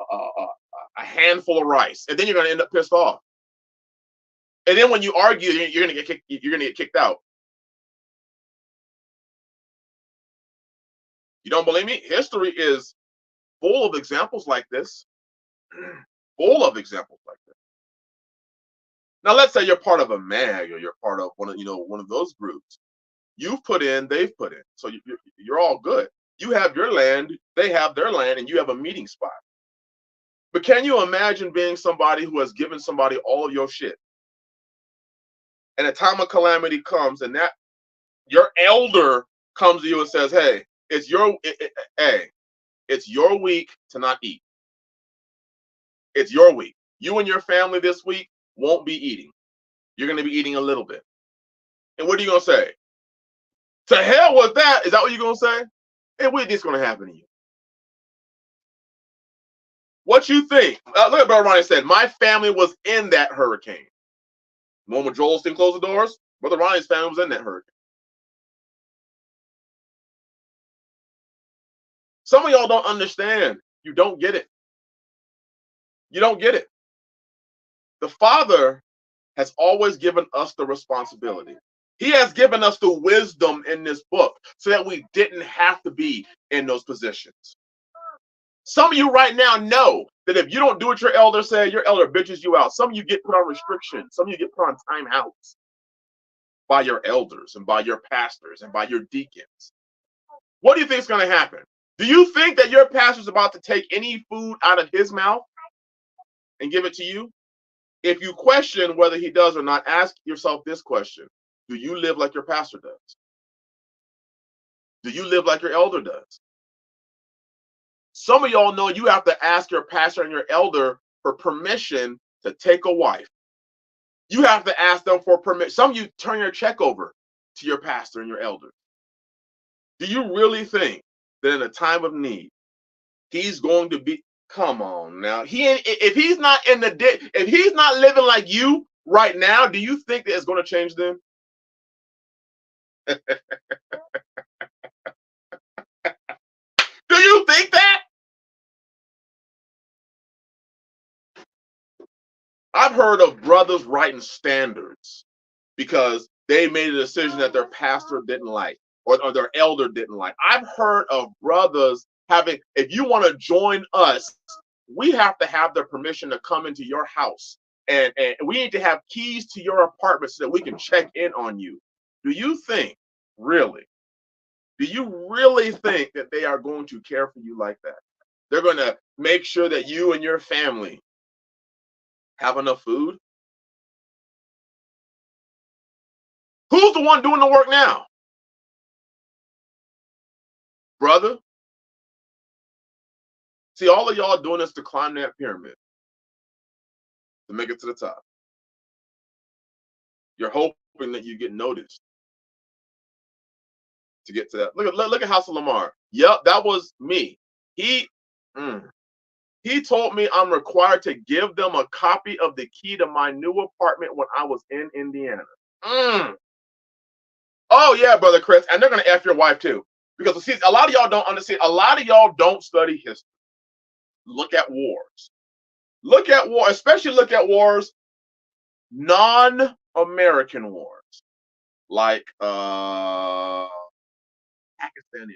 handful of rice, and then you're gonna end up pissed off. And then when you argue, you're gonna get kicked. You're gonna get kicked out. You don't believe me? History is full of examples like this. Full of examples like this. Now, let's say you're part of a MAG or you're part of one of those groups. You've put in, they've put in, so you're all good. You have your land, they have their land, and you have a meeting spot. But can you imagine being somebody who has given somebody all of your shit? and a time of calamity comes, and that your elder comes to you and says, "Hey, hey, it's your week to not eat. It's your week. You and your family this week won't be eating. You're going to be eating a little bit." And what are you going to say? To hell with that. Is that what you're going to say? And what is going to happen to you? What you think? Look at Brother Ronnie said, my family was in that hurricane. The moment Joel Osteen closed the doors, Brother Ronnie's family was in that hurricane. Some of y'all don't understand. You don't get it. You don't get it. The Father has always given us the responsibility. He has given us the wisdom in this book so that we didn't have to be in those positions. Some of you right now know that if you don't do what your elder said, your elder bitches you out. Some of you get put on restrictions. Some of you get put on timeouts by your elders and by your pastors and by your deacons. What do you think is going to happen? Do you think that your pastor's about to take any food out of his mouth and give it to you? If you question whether he does or not, ask yourself this question. Do you live like your pastor does? Do you live like your elder does? Some of y'all know you have to ask your pastor and your elder for permission to take a wife. You have to ask them for permission. Some of you turn your check over to your pastor and your elder. Do you really think that in a time of need, he's going to be, come on now. If he's not if he's not living like you right now, do you think that it's going to change them? Do you think that? I've heard of brothers writing standards because they made a decision that their pastor didn't like or their elder didn't like. I've heard of brothers having, if you want to join us, we have to have their permission to come into your house. And we need to have keys to your apartment so that we can check in on you. Do you think, really, do you really think that they are going to care for you like that? They're going to make sure that you and your family have enough food? Who's the one doing the work now? Brother? See, all of y'all doing this to climb that pyramid, to make it to the top. You're hoping that you get noticed to get to that. Look at House of Lamar. Yep, that was me. He he told me I'm required to give them a copy of the key to my new apartment when I was in Indiana. Oh yeah, brother Chris, and they're gonna F your wife too. Because see, a lot of y'all don't understand. A lot of y'all don't study history. Look at wars. Look at war, especially look at wars, non-American wars, like Pakistan.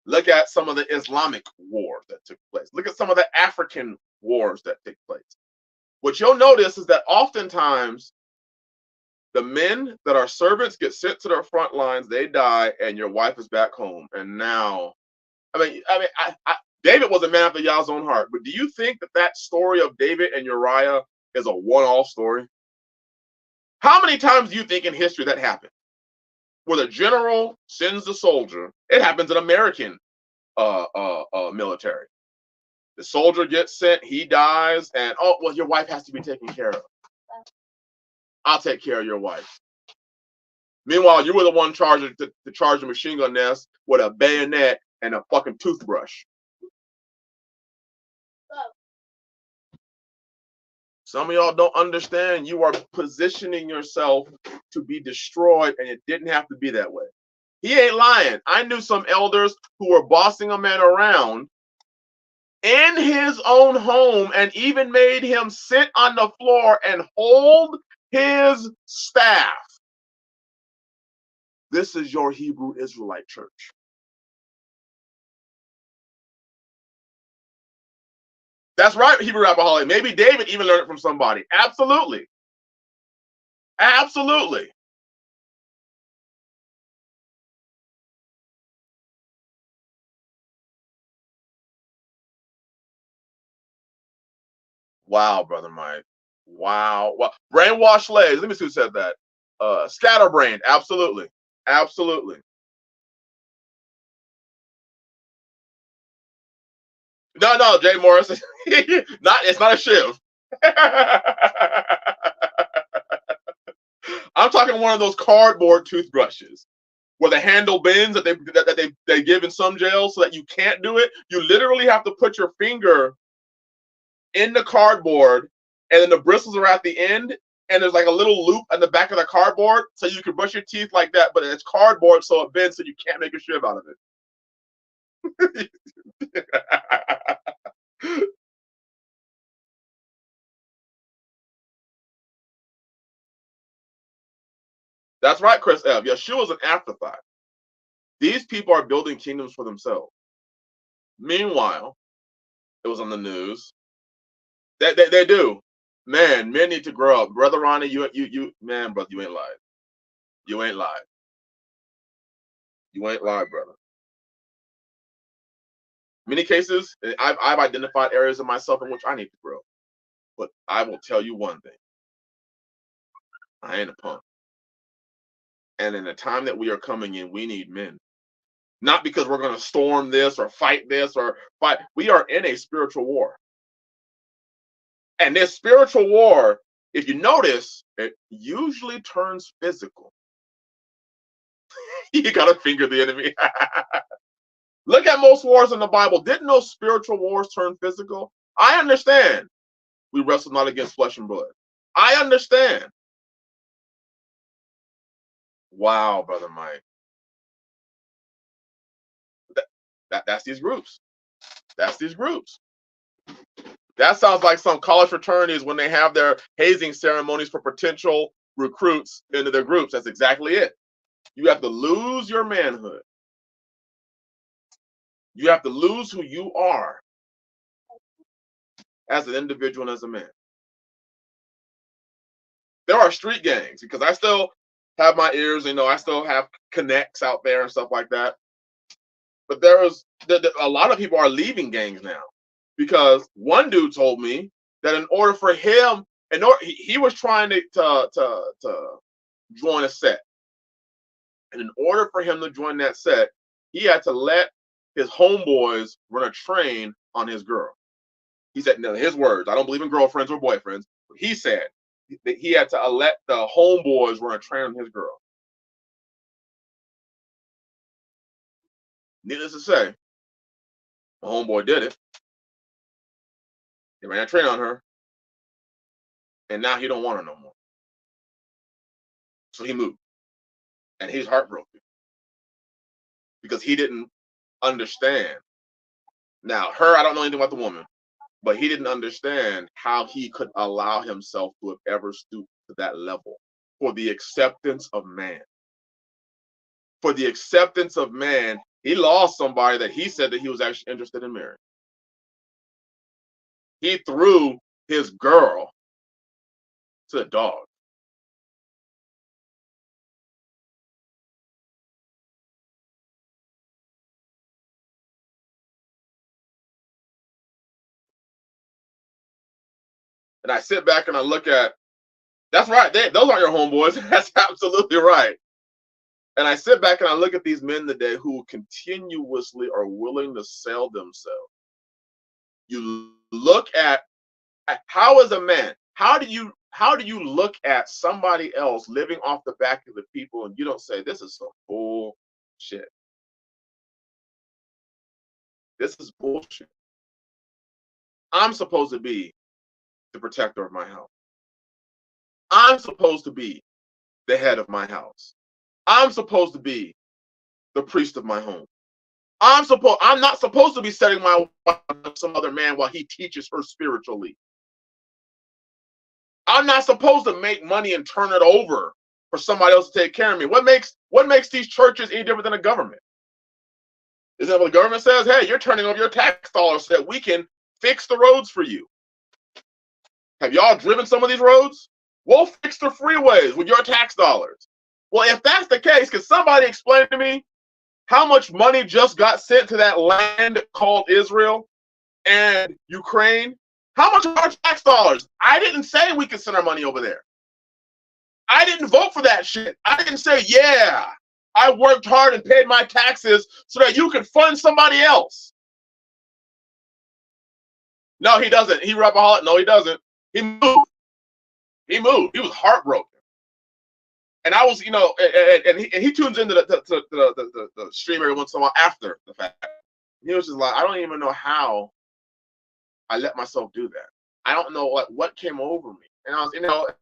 Look at some of the Islamic wars that took place. Look at some of the African wars that take place. What you'll notice is that oftentimes the men that are servants get sent to their front lines, they die, and your wife is back home. And now, David was a man after Yah's own heart. But do you think that that story of David and Uriah is a one-off story? How many times do you think in history that happened? Where the general sends the soldier. It happens in American military. The soldier gets sent, he dies, and oh well, your wife has to be taken care of. I'll take care of your wife. Meanwhile, you were the one charged to charge the machine gun nest with a bayonet and a fucking toothbrush. Some of y'all don't understand. You are positioning yourself to be destroyed, and it didn't have to be that way. He ain't lying. I knew some elders who were bossing a man around in his own home and even made him sit on the floor and hold his staff. This is your Hebrew Israelite church. That's right, Hebrew Rapperholic. Maybe David even learned it from somebody. Absolutely. Absolutely. Wow, Brother Mike. Wow. Well, brainwashed slaves. Let me see who said that. Scatterbrained. Absolutely. Absolutely. No, no, Jay Morris. Not. It's not a shiv. I'm talking one of those cardboard toothbrushes where the handle bends that they give in some jails so that you can't do it. You literally have to put your finger in the cardboard, and then the bristles are at the end, and there's like a little loop at the back of the cardboard, so you can brush your teeth like that. But it's cardboard, so it bends, so you can't make a shiv out of it. That's right, Chris F. Yeshua is an afterthought. These people are building kingdoms for themselves. Meanwhile, it was on the news. They do. Man, men need to grow up. Brother Ronnie, man, brother, you ain't lied. You ain't lied. You ain't lied, brother. Many cases, I've identified areas of myself in which I need to grow. But I will tell you one thing. I ain't a punk. And in the time that we are coming in, we need men. Not because we're going to storm this or fight this or fight. We are in a spiritual war. And this spiritual war, if you notice, it usually turns physical. You got to finger the enemy. Look at most wars in the Bible. Didn't those spiritual wars turn physical? I understand. We wrestle not against flesh and blood. I understand. Wow, Brother Mike. That's these groups. That's these groups. That sounds like some college fraternities when they have their hazing ceremonies for potential recruits into their groups. That's exactly it. You have to lose your manhood. You have to lose who you are as an individual and as a man. There are street gangs because I still have my ears, I still have connects out there and stuff like that. But a lot of people are leaving gangs now because one dude told me that in order for him, he was trying to join a set, and in order for him to join that set, he had to let his homeboys run a train on his girl. He said, no, his words, I don't believe in girlfriends or boyfriends, but he said that he had to let the homeboys run a train on his girl. Needless to say, my homeboy did it. He ran a train on her, and now he don't want her no more. So he moved, and he's heartbroken because he didn't understand. Now, I don't know anything about the woman, but he didn't understand how he could allow himself to have ever stooped to that level for the acceptance of man. For the acceptance of man, he lost somebody that he said that he was actually interested in marrying. He threw his girl to the dog. And I sit back and I look at, that's right, those aren't your homeboys. That's absolutely right. And I sit back and I look at these men today who continuously are willing to sell themselves. You look at how is a man, how do you look at somebody else living off the back of the people and you don't say, this is some bullshit. This is bullshit. I'm supposed to be the protector of my house. I'm supposed to be the head of my house. I'm supposed to be the priest of my home. I'm not supposed to be setting my wife up some other man while he teaches her spiritually. I'm not supposed to make money and turn it over for somebody else to take care of me. What makes these churches any different than a government? Isn't that what the government says? Hey, you're turning over your tax dollars so that we can fix the roads for you. Have y'all driven some of these roads? We'll fix the freeways with your tax dollars. Well, if that's the case, can somebody explain to me how much money just got sent to that land called Israel and Ukraine? How much of our tax dollars? I didn't say we could send our money over there. I didn't vote for that shit. I didn't say, yeah, I worked hard and paid my taxes so that you could fund somebody else. No, he doesn't. He rapaholic. No, he doesn't. He moved. He moved. He was heartbroken. And I was, and he tunes into the stream every once in a while after the fact. He was just like, I don't even know how I let myself do that. I don't know what came over me. And I was,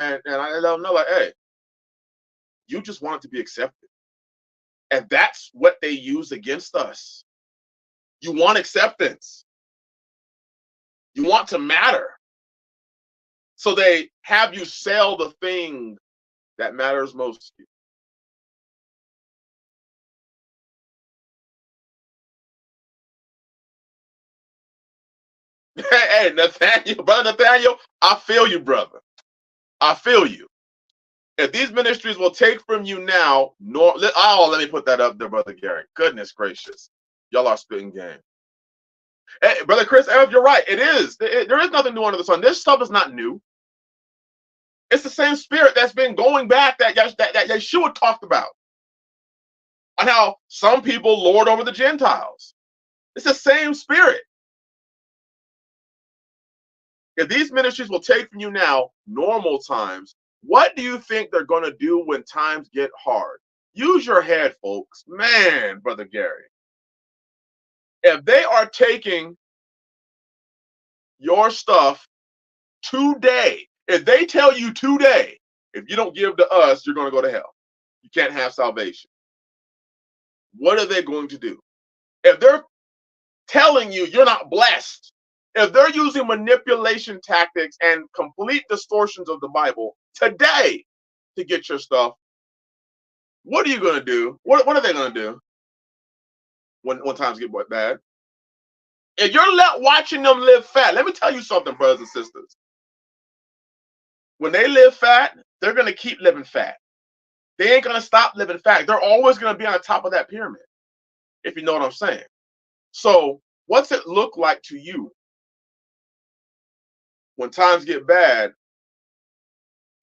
and I let him know, like, hey, you just wanted to be accepted. And that's what they use against us. You want acceptance. You want to matter. So they have you sell the thing that matters most to you. Hey, Nathaniel, brother Nathaniel, I feel you, brother. I feel you. If these ministries will take from you now, let me put that up there, brother Gary. Goodness gracious, y'all are spitting game. Hey, brother Chris, you're right. It is. There is nothing new under the sun. This stuff is not new. It's the same spirit that's been going back that Yeshua talked about, on how some people lord over the Gentiles. It's the same spirit. If these ministries will take from you now normal times, what do you think they're going to do when times get hard? Use your head, folks. Man, brother Gary. If they are taking your stuff today, if they tell you today, if you don't give to us, you're going to go to hell. You can't have salvation. What are they going to do? If they're telling you you're not blessed, if they're using manipulation tactics and complete distortions of the Bible today to get your stuff, what are you going to do? What are they going to do when times get bad? If you're watching them live fat, let me tell you something, brothers and sisters. When they live fat, they're going to keep living fat. They ain't going to stop living fat. They're always going to be on the top of that pyramid, if you know what I'm saying. So what's it look like to you when times get bad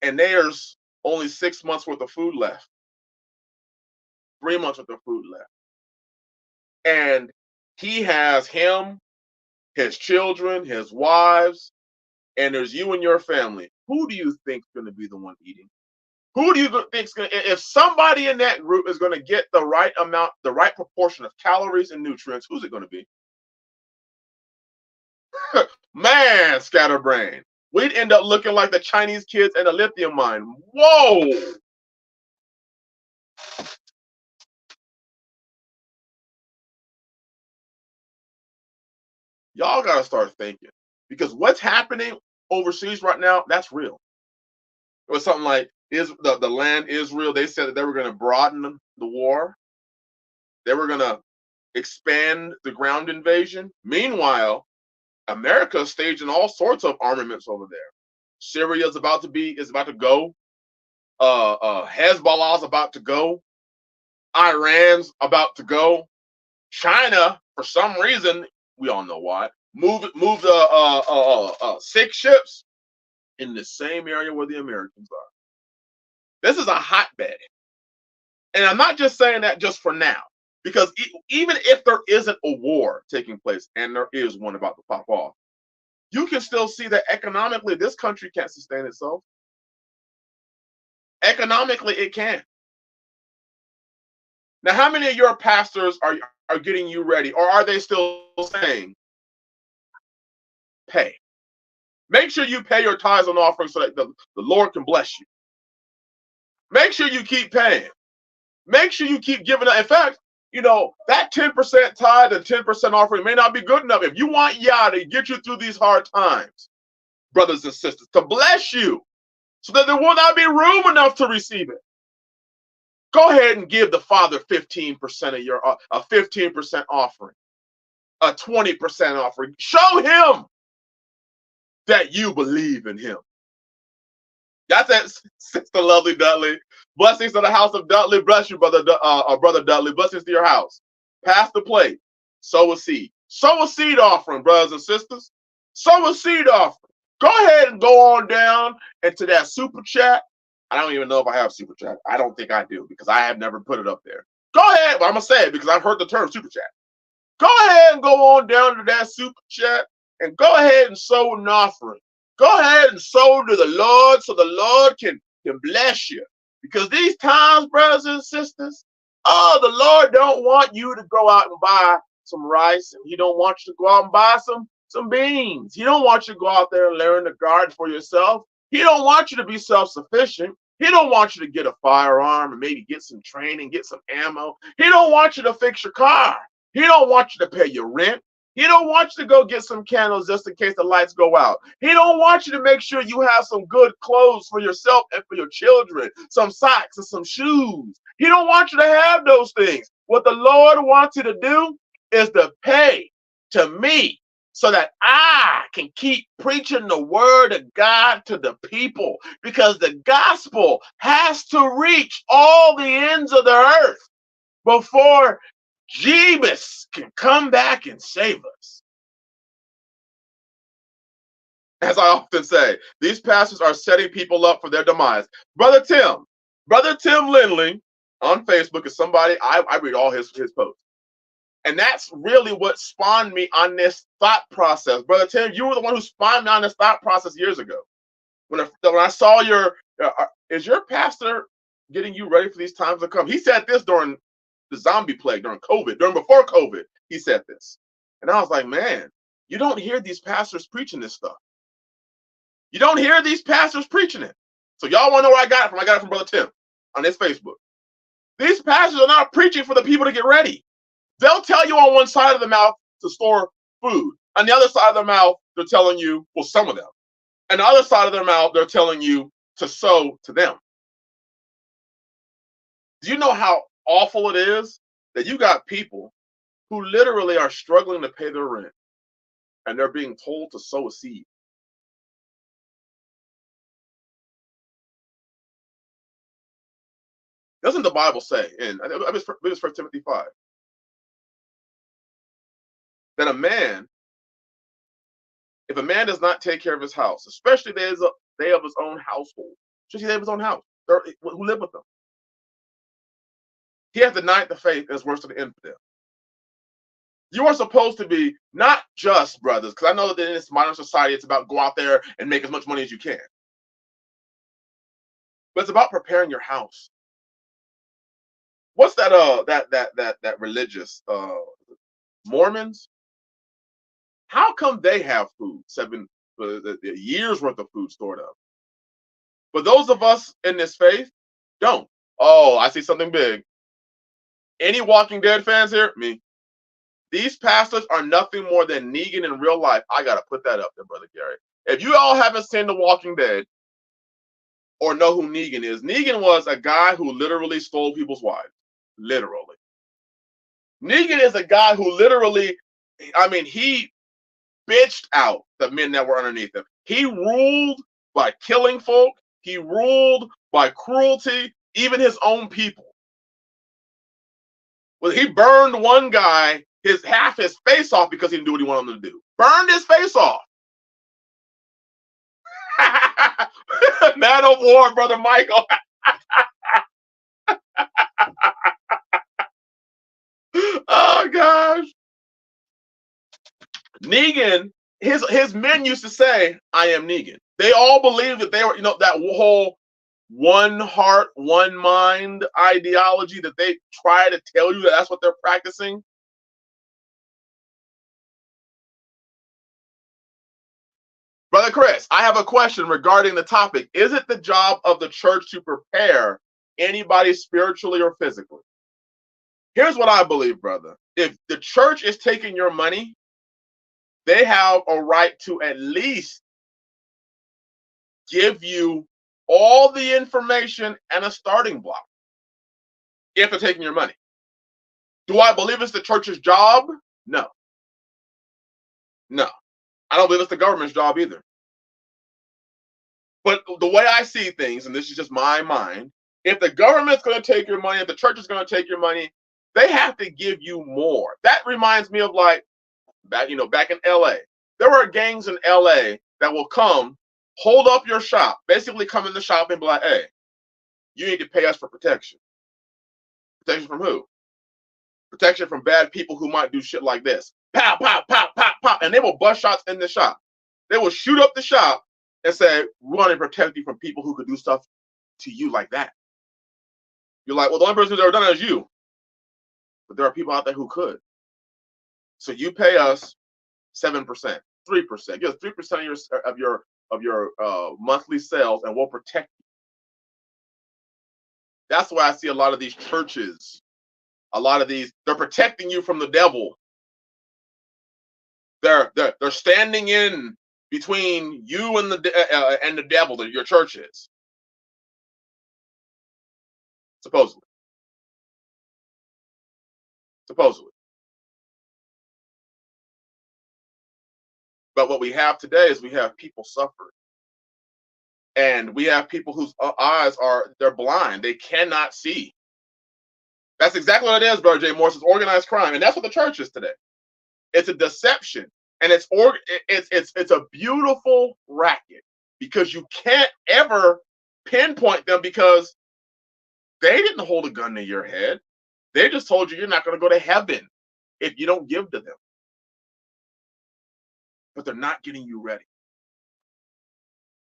and there's only 6 months worth of food left, 3 months worth of food left, and he has him, his children, his wives, and there's you and your family? Who do you think is going to be the one eating? Who do you think is going to, if somebody in that group is going to get the right amount, the right proportion of calories and nutrients, who's it going to be? Man, scatterbrain. We'd end up looking like the Chinese kids in a lithium mine. Whoa! Y'all got to start thinking, because what's happening overseas right now, that's real. It was something like the land Israel. They said that they were going to broaden the war. They were going to expand the ground invasion. Meanwhile, America is staging all sorts of armaments over there. Syria is about to go. Hezbollah is about to go. Iran's about to go. China, for some reason, we all know why, moved 6 ships in the same area where the Americans are. This is a hotbed. And I'm not just saying that just for now, because even if there isn't a war taking place, and there is one about to pop off, you can still see that economically this country can't sustain itself. Economically, it can't. Now, how many of your pastors are getting you ready, or are they still saying, pay? Make sure you pay your tithes and offerings so that the Lord can bless you. Make sure you keep paying. Make sure you keep giving. In fact, that 10% tithe and 10% offering may not be good enough. If you want Yah to get you through these hard times, brothers and sisters, to bless you, so that there will not be room enough to receive it, go ahead and give the Father 15% of your a 15% offering, a 20% offering. Show him that you believe in him. That's it, Sister Lovely Dudley. Blessings to the house of Dudley. Bless you, brother Dudley. Blessings to your house. Pass the plate. Sow a seed. Sow a seed offering, brothers and sisters. Sow a seed offering. Go ahead and go on down into that super chat. I don't even know if I have super chat. I don't think I do because I have never put it up there. Go ahead. But I'm going to say it because I've heard the term super chat. Go ahead and go on down to that super chat and go ahead and sow an offering. Go ahead and sow to the Lord so the Lord can bless you. Because these times, brothers and sisters, oh, the Lord don't want you to go out and buy some rice, and he don't want you to go out and buy some beans. He don't want you to go out there and learn to garden for yourself. He don't want you to be self-sufficient. He don't want you to get a firearm and maybe get some training, get some ammo. He don't want you to fix your car. He don't want you to pay your rent. He don't want you to go get some candles just in case the lights go out. He don't want you to make sure you have some good clothes for yourself and for your children, some socks and some shoes. He don't want you to have those things. What the Lord wants you to do is to pay to me so that I can keep preaching the word of God to the people, because the gospel has to reach all the ends of the earth before Jeebus can come back and save us. As I often say, these pastors are setting people up for their demise. Brother Tim Lindley on Facebook is somebody, I read all his posts. And that's really what spawned me on this thought process. Brother Tim, you were the one who spawned me on this thought process years ago. When I saw is your pastor getting you ready for these times to come? He said this during the zombie plague, during COVID, before COVID, he said this. And I was like, man, you don't hear these pastors preaching this stuff. You don't hear these pastors preaching it. So y'all want to know where I got it from? I got it from Brother Tim on his Facebook. These pastors are not preaching for the people to get ready. They'll tell you on one side of the mouth to store food. On the other side of their mouth, they're telling you, well, some of them. And the other side of their mouth, they're telling you to sow to them. Do you know how awful it is that you got people who literally are struggling to pay their rent and they're being told to sow a seed? Doesn't the Bible say in it's 1 Timothy 5 that if a man does not take care of his house, especially they of his own household, especially they of his own house, who live with them, he has denied the faith and is worse than the infidel. You are supposed to be not just brothers, because I know that in this modern society, it's about go out there and make as much money as you can. But it's about preparing your house. What's that religious Mormons? How come they have food, years worth of food stored up? But those of us in this faith don't. Oh, I see something big. Any Walking Dead fans here? Me. These pastors are nothing more than Negan in real life. I gotta put that up there, Brother Gary. If you all haven't seen The Walking Dead or know who Negan is, Negan was a guy who literally stole people's wives. Literally. Negan is a guy who literally, he bitched out the men that were underneath him. He ruled by killing folk. He ruled by cruelty, even his own people. Well, he burned one guy half his face off because he didn't do what he wanted him to do. Burned his face off. Man of war, Brother Michael. Oh gosh. Negan, his men used to say, I am Negan. They all believed that they were, that whole one heart, one mind ideology that they try to tell you that that's what they're practicing. Brother Chris, I have a question regarding the topic. Is it the job of the church to prepare anybody spiritually or physically? Here's what I believe, brother. If the church is taking your money, they have a right to at least give you all the information and a starting block if they're taking your money. Do I believe it's the church's job? No. No. I don't believe it's the government's job either. But the way I see things, and this is just my mind, if the government's going to take your money, if the church is going to take your money, they have to give you more. That reminds me of back in LA. There are gangs in LA that will come, hold up your shop, basically come in the shop and be like, hey, you need to pay us for protection. Protection from who? Protection from bad people who might do shit like this. Pow, pow, pow, pow, pow. And they will bust shots in the shop. They will shoot up the shop and say, we want to protect you from people who could do stuff to you like that. You're like, well, the only person who's ever done it is you. But there are people out there who could. So you pay us 7%, 3%. Give us 3% of your monthly sales, and we'll protect you. That's why I see a lot of these churches, a lot of these, they're protecting you from the devil. They're standing in between you and the devil that your church is. Supposedly. But what we have today is we have people suffering. And we have people whose eyes they're blind. They cannot see. That's exactly what it is, Brother Jay Morris. It's organized crime. And that's what the church is today. It's a deception. And it's a beautiful racket, because you can't ever pinpoint them, because they didn't hold a gun to your head. They just told you you're not going to go to heaven if you don't give to them. But they're not getting you ready.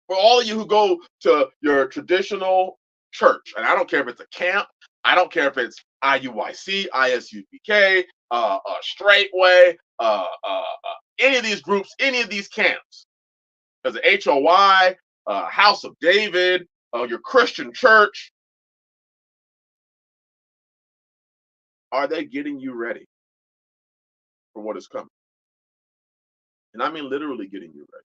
For all of you who go to your traditional church, and I don't care if it's a camp, I don't care if it's IUIC, ISUPK, Straightway, any of these groups, any of these camps, there's an HOI, House of David, your Christian church. Are they getting you ready for what is coming? And I mean literally getting you ready.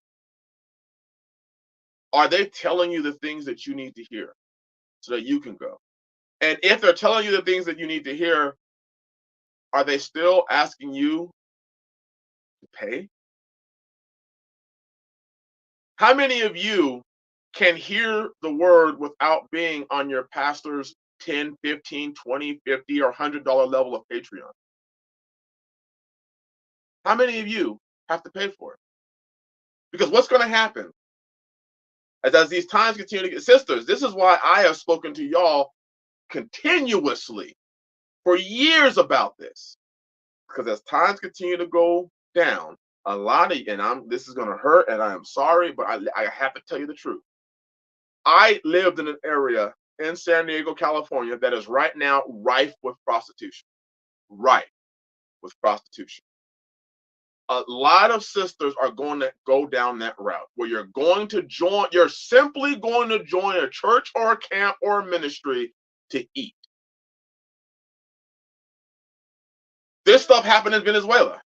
Are they telling you the things that you need to hear so that you can go? And if they're telling you the things that you need to hear, are they still asking you to pay? How many of you can hear the word without being on your pastor's 10, 15, 20, 50, or $100 level of Patreon? How many of you have to pay for it? Because what's going to happen as these times continue to get, sisters, this is why I have spoken to y'all continuously for years about this. Because as times continue to go down, a lot of, and this is going to hurt, and I am sorry, but I have to tell you the truth. I lived in an area in San Diego, California, that is right now rife with prostitution. Rife with prostitution. A lot of sisters are going to go down that route where you're simply going to join a church or a camp or a ministry to eat. This stuff happened in Venezuela.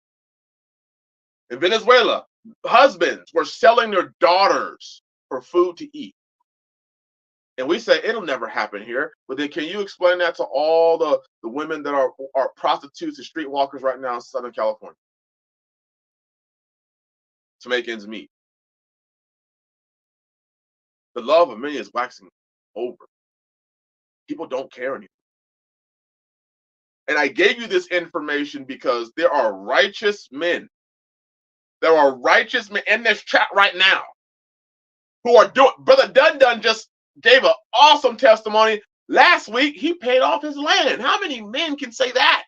In Venezuela, husbands were selling their daughters for food to eat. And we say it'll never happen here. But then can you explain that to all the women that are prostitutes and streetwalkers right now in Southern California to make ends meet? The love of many is waxing over. People don't care anymore. And I gave you this information because there are righteous men. There are righteous men in this chat right now who are doing. Brother Dun just gave an awesome testimony. Last week, he paid off his land. How many men can say that?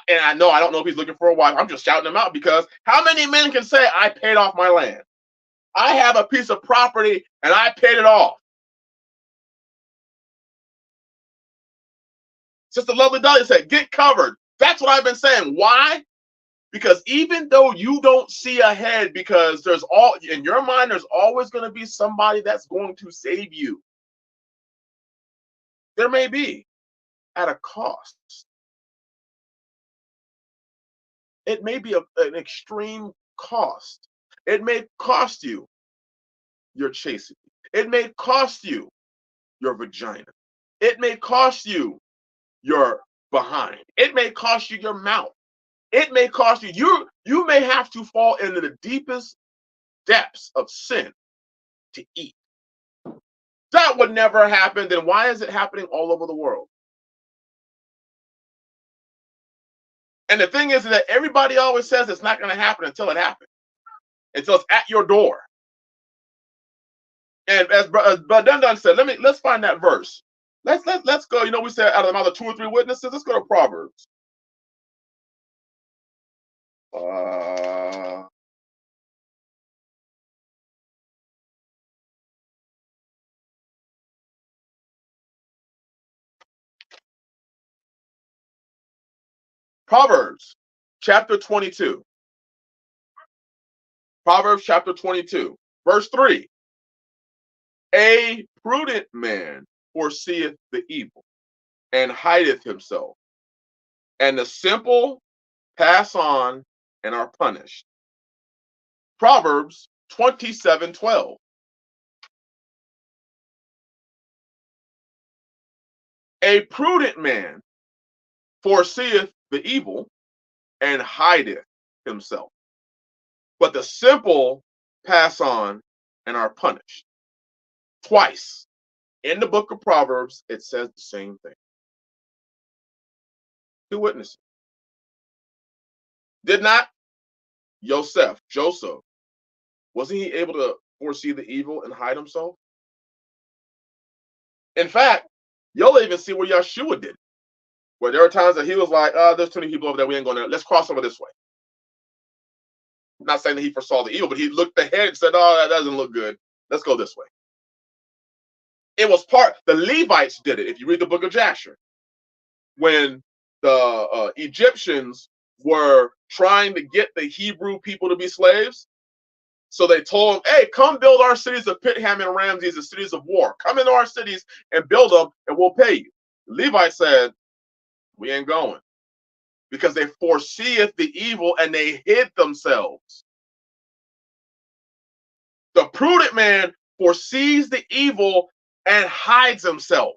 And I don't know if he's looking for a wife. I'm just shouting him out, because how many men can say, I paid off my land? I have a piece of property and I paid it off. Sister Lovely Dolly said, get covered. That's what I've been saying. Why? Because even though you don't see ahead, because in your mind, there's always going to be somebody that's going to save you. There may be, at a cost. It may be an extreme cost. It may cost you your chastity. It may cost you your vagina. It may cost you your behind. It may cost you your mouth. It may cost you. You may have to fall into the deepest depths of sin to eat. That would never happen. Then why is it happening all over the world? And the thing is that everybody always says it's not going to happen until it happens, until it's at your door. And as Dundon said, let's find that verse. Let's go. You know, we said out of the mouth of 2 or 3 witnesses. Let's go to Proverbs. Proverbs chapter 22. Proverbs chapter 22, verse 3. A prudent man foreseeth the evil and hideth himself, and the simple pass on and are punished. Proverbs 27:12. A prudent man foreseeth the evil and hideth himself, but the simple pass on and are punished. Twice in the book of Proverbs, it says the same thing. 2 witnesses. Did not Joseph, wasn't he able to foresee the evil and hide himself? In fact, you'll even see where Yeshua did it, where there are times that he was like, there's too many people over there, we ain't going there. Let's cross over this way. I'm not saying that he foresaw the evil, but he looked ahead and said, oh, that doesn't look good. Let's go this way. It was the Levites did it. If you read the book of Jasher, when the Egyptians were trying to get the Hebrew people to be slaves, so they told them, hey, come build our cities of Pithom and Ramses, the cities of war. Come into our cities and build them, and we'll pay you. The Levites said, we ain't going, because they foreseeth the evil and they hid themselves. The prudent man foresees the evil and hides himself.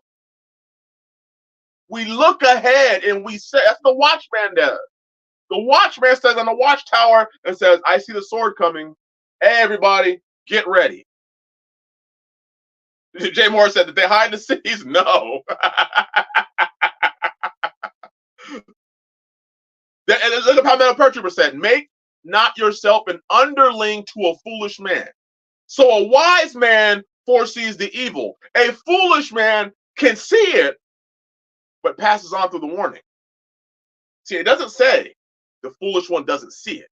We look ahead and we say, that's the watchman does. The watchman stands on the watchtower and says, I see the sword coming. Hey, everybody, get ready. Jay Moore said, did they hide in the cities? No. And look at how Metapertuber said, make not yourself an underling to a foolish man. So a wise man foresees the evil. A foolish man can see it, but passes on through the warning. See, it doesn't say the foolish one doesn't see it.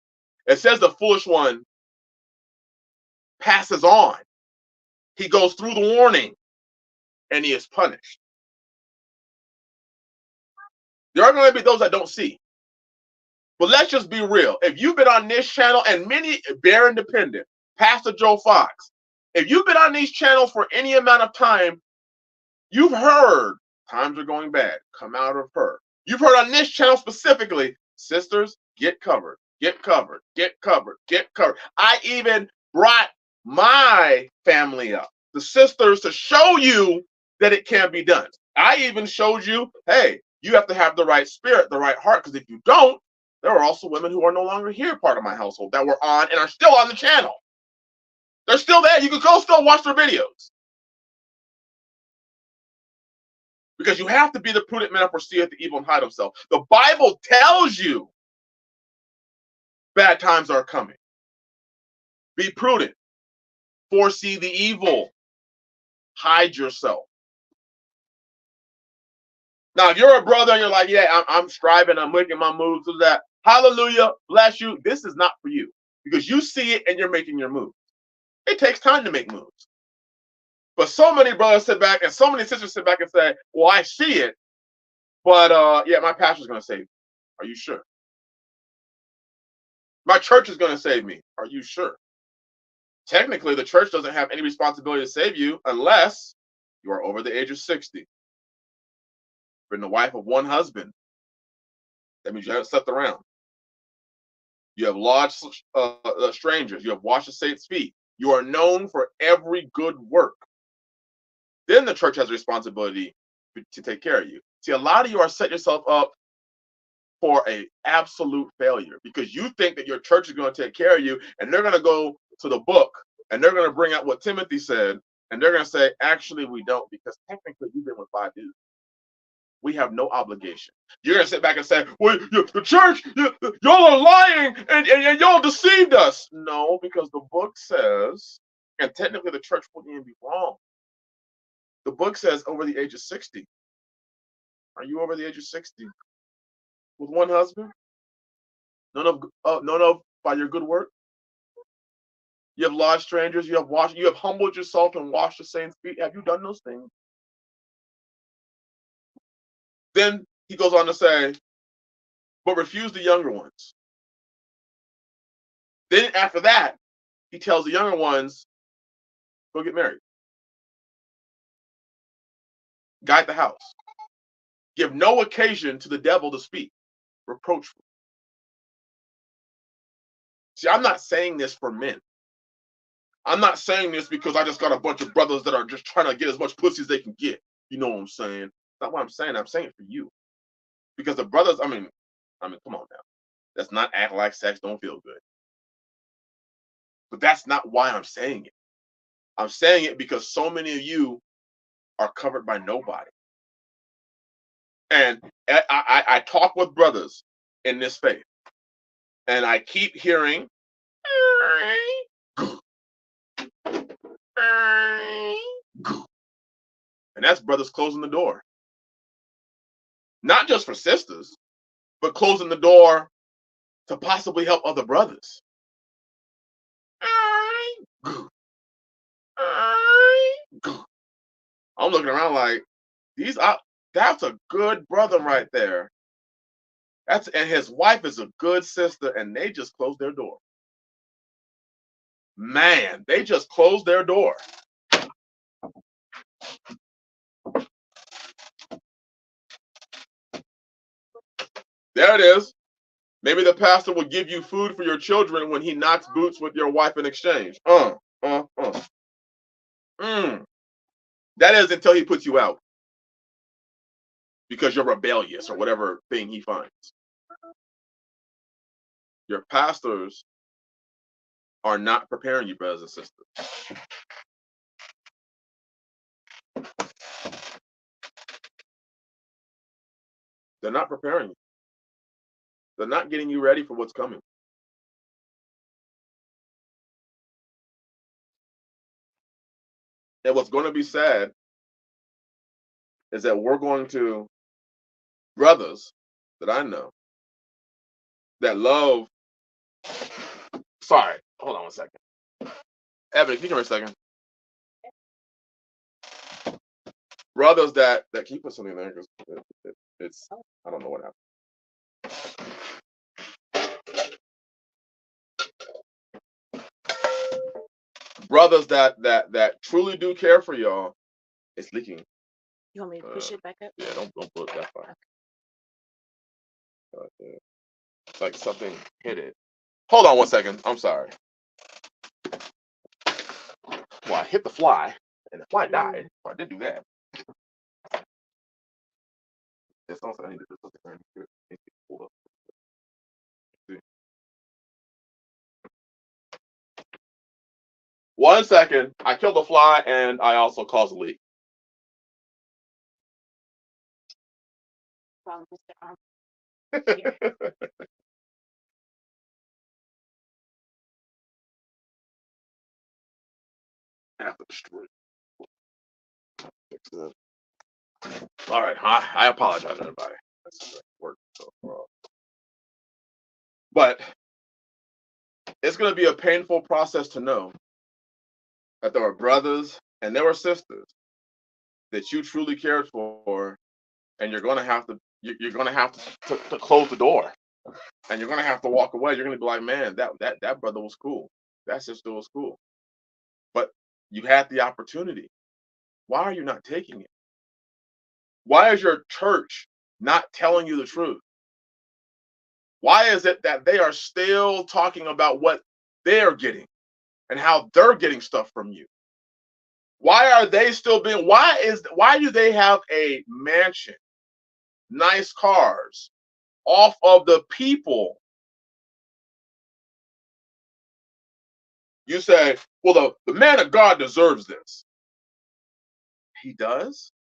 It says the foolish one passes on. He goes through the warning and he is punished. There are going to be those that don't see. But let's just be real. If you've been on this channel, and many, Bear Independent, Pastor Joe Fox, if you've been on these channels for any amount of time, you've heard times are going bad. Come out of her. You've heard on this channel specifically, sisters, get covered, get covered, get covered, get covered. I even brought my family up, the sisters, to show you that it can be done. I even showed you, hey, you have to have the right spirit, the right heart, because if you don't, there are also women who are no longer here, part of my household, that were on and are still on the channel. They're still there. You can go still watch their videos. Because you have to be the prudent man that foreseeth the evil and hide himself. The Bible tells you bad times are coming. Be prudent. Foresee the evil. Hide yourself. Now, if you're a brother and you're like, yeah, I'm striving, I'm making my moves to that, hallelujah, bless you. This is not for you, because you see it and you're making your move. It takes time to make moves. But so many brothers sit back and so many sisters sit back and say, well, I see it, but yeah, my pastor's going to save me. Are you sure? My church is going to save me. Are you sure? Technically, the church doesn't have any responsibility to save you unless you are over the age of 60. Been the wife of one husband. That means you haven't slept around. You have lodged strangers. You have washed the saints' feet. You are known for every good work. Then the church has a responsibility to take care of you. See, a lot of you are setting yourself up for an absolute failure, because you think that your church is going to take care of you, and they're going to go to the book and they're going to bring out what Timothy said, and they're going to say, actually, we don't, because technically you've been with 5 dudes. We have no obligation. You're gonna sit back and say, "Well, the church, y'all are lying, and y'all deceived us." No, because the book says, and technically the church wouldn't even be wrong. The book says over the age of 60. Are you over the age of 60 with one husband? None of by your good work. You have lodged strangers. You have washed. You have humbled yourself and washed the saints' feet. Have you done those things? Then he goes on to say, but refuse the younger ones. Then after that, he tells the younger ones, go get married. Guide the house. Give no occasion to the devil to speak. Reproachful. See, I'm not saying this for men. I'm not saying this because I just got a bunch of brothers that are just trying to get as much pussy as they can get. You know what I'm saying? That's not what I'm saying. I'm saying it for you. Because the brothers, come on now. Let's not act like sex don't feel good. But that's not why I'm saying it. I'm saying it because so many of you are covered by nobody. And I talk with brothers in this faith, and I keep hearing, and that's brothers closing the door. Not just for sisters, but closing the door to possibly help other brothers. I'm looking around like, that's a good brother right there. And his wife is a good sister, and they just closed their door. Man, they just closed their door. There it is. Maybe the pastor will give you food for your children when he knocks boots with your wife in exchange. That is until he puts you out because you're rebellious or whatever thing he finds. Your pastors are not preparing you, brothers and sisters. They're not preparing you. They're not getting you ready for what's coming. And what's going to be sad is that we're going to, brothers that I know that love. Sorry, hold on one second. Evan, can you come here a second? Brothers that can you put something there? Because it's I don't know what happened. Brothers that truly do care for y'all. It's leaking. You want me to push it back up? Yeah, don't pull it that far. It's like something hit it. Hold on one second. I'm sorry. Well, I hit the fly, and the fly died. So I did do that. It's also I need to do something. One second. I killed the fly, and I also caused a leak. After the street. All right, I apologize, everybody. But it's going to be a painful process to know that there were brothers and there were sisters that you truly cared for, and you're going to have to close the door, and you're going to have to walk away. You're going to be like, man, that brother was cool, that sister was cool, but you had the opportunity. Why are you not taking it? Why is your church not telling you the truth? Why is it that they are still talking about what they're getting and how they're getting stuff from you? Why are they still being, why do they have a mansion, nice cars, off of the people? You say, well, the man of God deserves this. He does?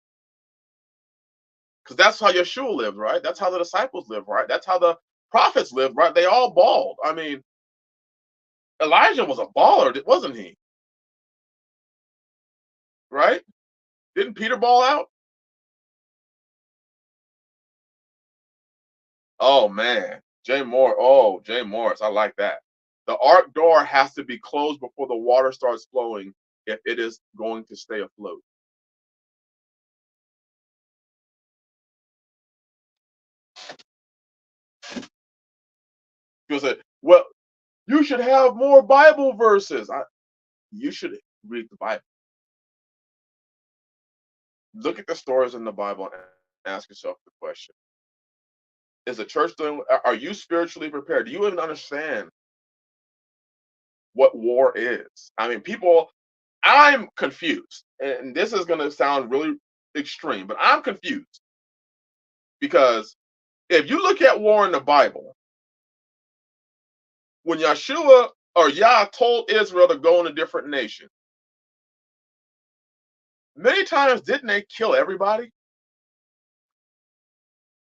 Because that's how Yeshua lived, right? That's how the disciples lived, right? That's how the prophets lived, right? They all balled. I mean, Elijah was a baller, wasn't he? Right? Didn't Peter ball out? Oh man, Jay Moore. Oh, Jay Morris. I like that. The ark door has to be closed before the water starts flowing if it is going to stay afloat. People say, well, you should have more Bible verses. You should read the Bible. Look at the stories in the Bible and ask yourself the question: is the church doing? Are you spiritually prepared? Do you even understand what war is? I mean, people. I'm confused, and this is going to sound really extreme, but I'm confused because if you look at war in the Bible, when Yeshua or Yah told Israel to go in a different nation, many times didn't they kill everybody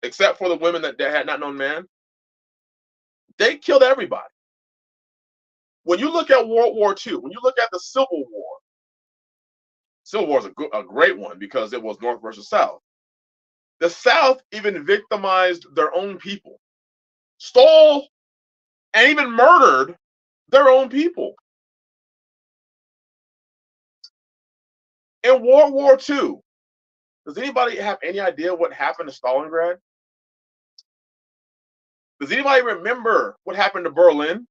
except for the women that had not known man? They killed everybody. When you look at World War II, when you look at the Civil War is a great one because it was North versus South. The South even victimized their own people, stole and even murdered their own people. In World War II, does anybody have any idea what happened to Stalingrad? Does anybody remember what happened to Berlin?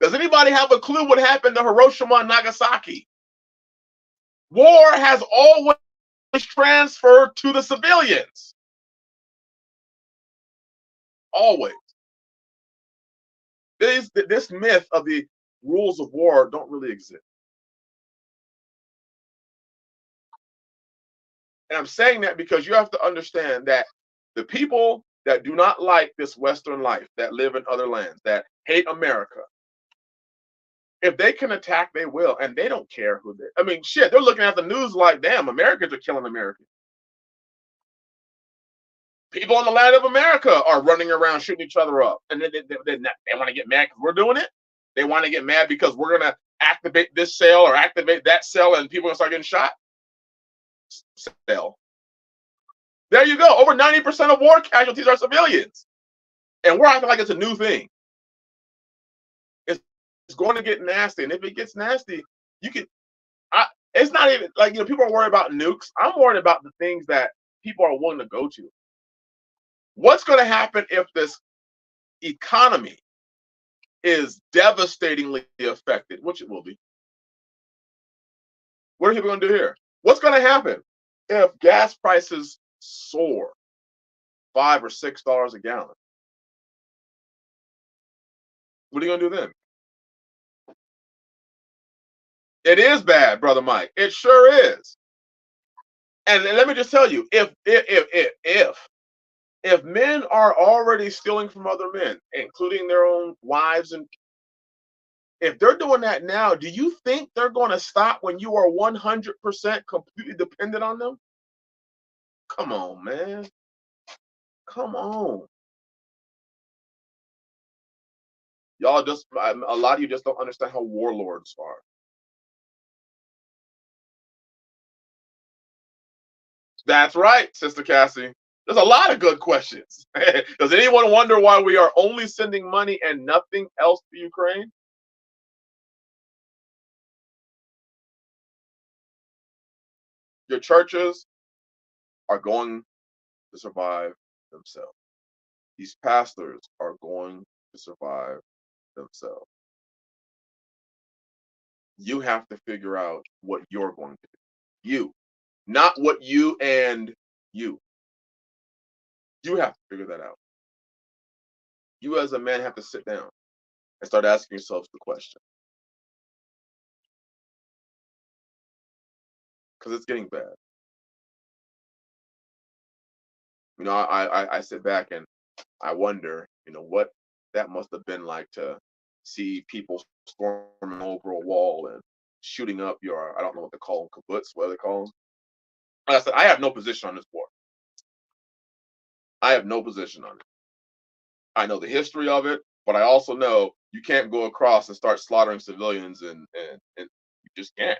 Does anybody have a clue what happened to Hiroshima and Nagasaki? War has always transferred to the civilians. Always. This myth of the rules of war don't really exist. And I'm saying that because you have to understand that the people that do not like this Western life, that live in other lands, that hate America, if they can attack, they will, and they don't care who they. I mean, shit, they're looking at the news like, damn, Americans are killing Americans. People in the land of America are running around shooting each other up, and they want to get mad because we're doing it. They want to get mad because we're gonna activate this cell or activate that cell, and people are gonna start getting shot. Cell. There you go. Over 90% of war casualties are civilians, and we're acting like it's a new thing. It's going to get nasty, and if it gets nasty, you can. It's not even like people are worried about nukes. I'm worried about the things that people are willing to go to. What's going to happen if this economy is devastatingly affected, which it will be? What are people going to do here? What's going to happen if gas prices soar $5 or $6 a gallon? What are you going to do then? It is bad, brother Mike. It sure is. And let me just tell you, if men are already stealing from other men, including their own wives, and if they're doing that now, do you think they're going to stop when you are 100% completely dependent on them? Come on, man. Come on. Y'all just, a lot of you just don't understand how warlords are. That's right, Sister Cassie. There's a lot of good questions. Does anyone wonder why we are only sending money and nothing else to Ukraine? Your churches are going to survive themselves. These pastors are going to survive themselves. You have to figure out what you're going to do. You, not what you and you. You have to figure that out. You as a man have to sit down and start asking yourselves the question. Because it's getting bad. I sit back and I wonder, what that must have been like to see people storming over a wall and shooting up I don't know what they call them, kibbutz, what do they call them? Like I said, I have no position on this war. I have no position on it. I know the history of it, but I also know you can't go across and start slaughtering civilians, and you just can't.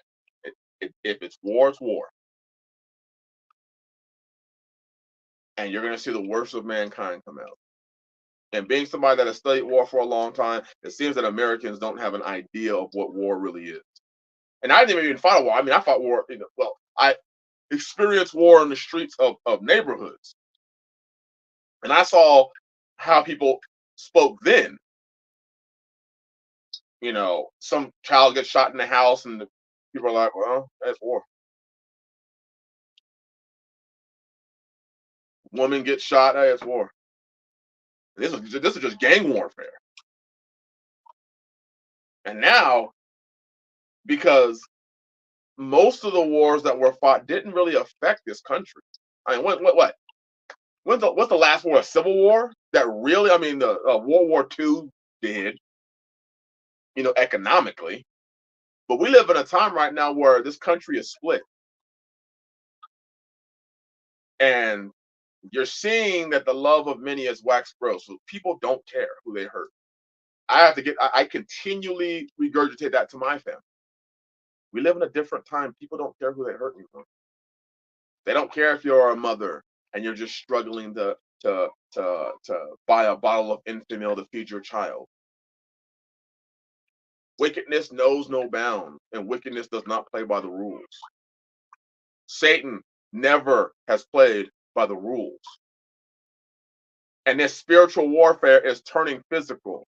If it's war, it's war, and you're going to see the worst of mankind come out. And being somebody that has studied war for a long time, it seems that Americans don't have an idea of what war really is. And I didn't even fight a war. I mean, I fought war. Well, I experienced war in the streets of neighborhoods, and I saw how people spoke then. Some child gets shot in the house, and the people are like, "Well, that's war." Woman gets shot, hey, it's war. This is just gang warfare. And now, because most of the wars that were fought didn't really affect this country. I mean, what? What's the last war? A civil war that really? I mean, the World War II did, economically. But we live in a time right now where this country is split, and you're seeing that the love of many is wax gross. So people don't care who they hurt. I continually regurgitate that to my family. We live in a different time. People don't care who they hurt anymore. They don't care if you're a mother and you're just struggling to buy a bottle of Enfamil to feed your child. Wickedness knows no bounds, and wickedness does not play by the rules. Satan never has played by the rules. And this spiritual warfare is turning physical.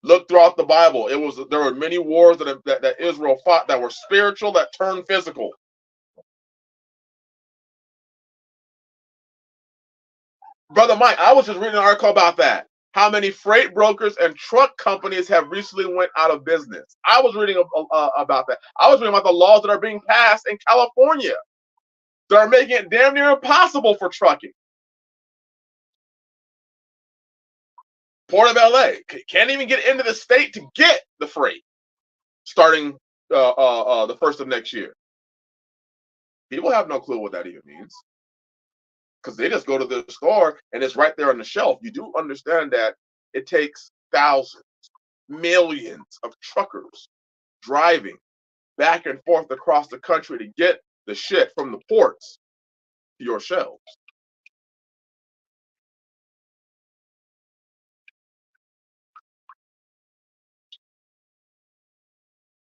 Look throughout the Bible. There were many wars that Israel fought that were spiritual that turned physical. Brother Mike, I was just reading an article about that. How many freight brokers and truck companies have recently went out of business? I was reading about that. I was reading about the laws that are being passed in California that are making it damn near impossible for trucking. Port of LA can't even get into the state to get the freight starting the first of next year. People have no clue what that even means because they just go to the store and it's right there on the shelf. You do understand that it takes thousands, millions of truckers driving back and forth across the country to get the shit from the ports to your shelves.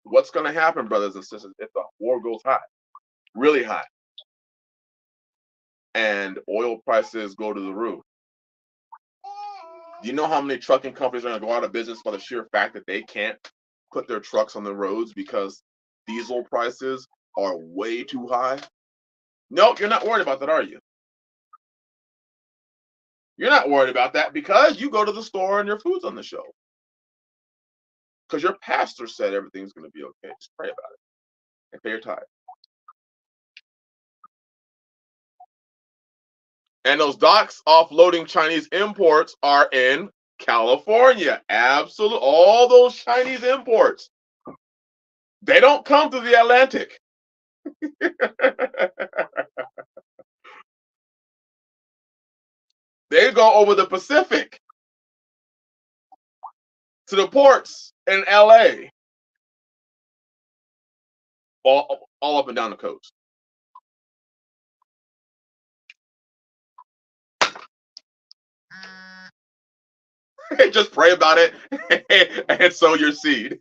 What's going to happen, brothers and sisters, if the war goes high, really high, and oil prices go to the roof? Do you know how many trucking companies are going to go out of business by the sheer fact that they can't put their trucks on the roads because diesel prices are way too high? No, you're not worried about that, are you? You're not worried about that because you go to the store and your food's on the shelf. Because your pastor said everything's going to be okay. Just pray about it and pay your tithe. And those docks offloading Chinese imports are in California. Absolutely. All those Chinese imports. They don't come through the Atlantic. They go over the Pacific to the ports in LA. All up and down the coast. Just pray about it and sow your seed.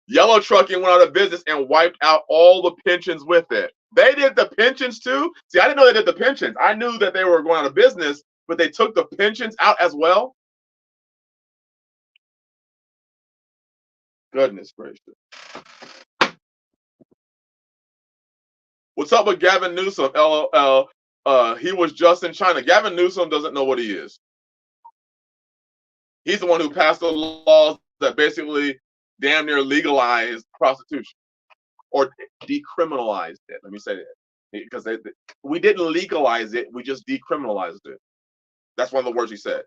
Yellow Trucking went out of business and wiped out all the pensions with it. They did the pensions too. See, I didn't know they did the pensions. I knew that they were going out of business, but they took the pensions out as well. Goodness gracious. What's up with Gavin Newsom? LOL. He was just in China. Gavin Newsom doesn't know what he is. He's the one who passed the laws that basically damn near legalized prostitution or decriminalized it. Let me say that. Because we didn't legalize it, we just decriminalized it. That's one of the words he said.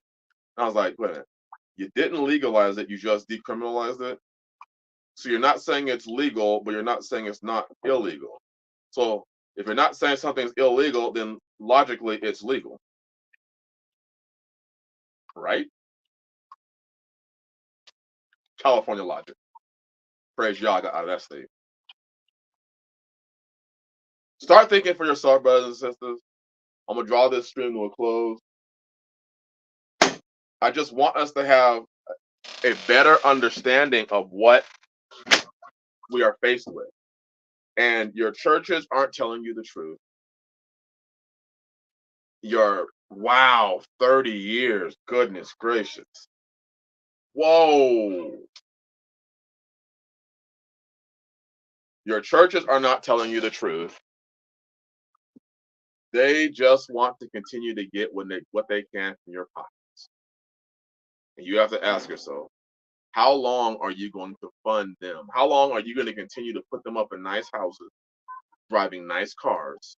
And I was like, wait a minute. You didn't legalize it, you just decriminalized it? So you're not saying it's legal, but you're not saying it's not illegal. So If you're not saying something's illegal, then logically it's legal, right? California logic. Praise y'all, I got out of that state. Start thinking for yourself, brothers and sisters. I'm gonna draw this stream to a close. I just want us to have a better understanding of what we are faced with. And your churches aren't telling you the truth. Your 30 years, goodness gracious. Whoa. Your churches are not telling you the truth. They just want to continue to get what they can from your pockets. And you have to ask yourself, how long are you going to fund them? How long are you going to continue to put them up in nice houses, driving nice cars,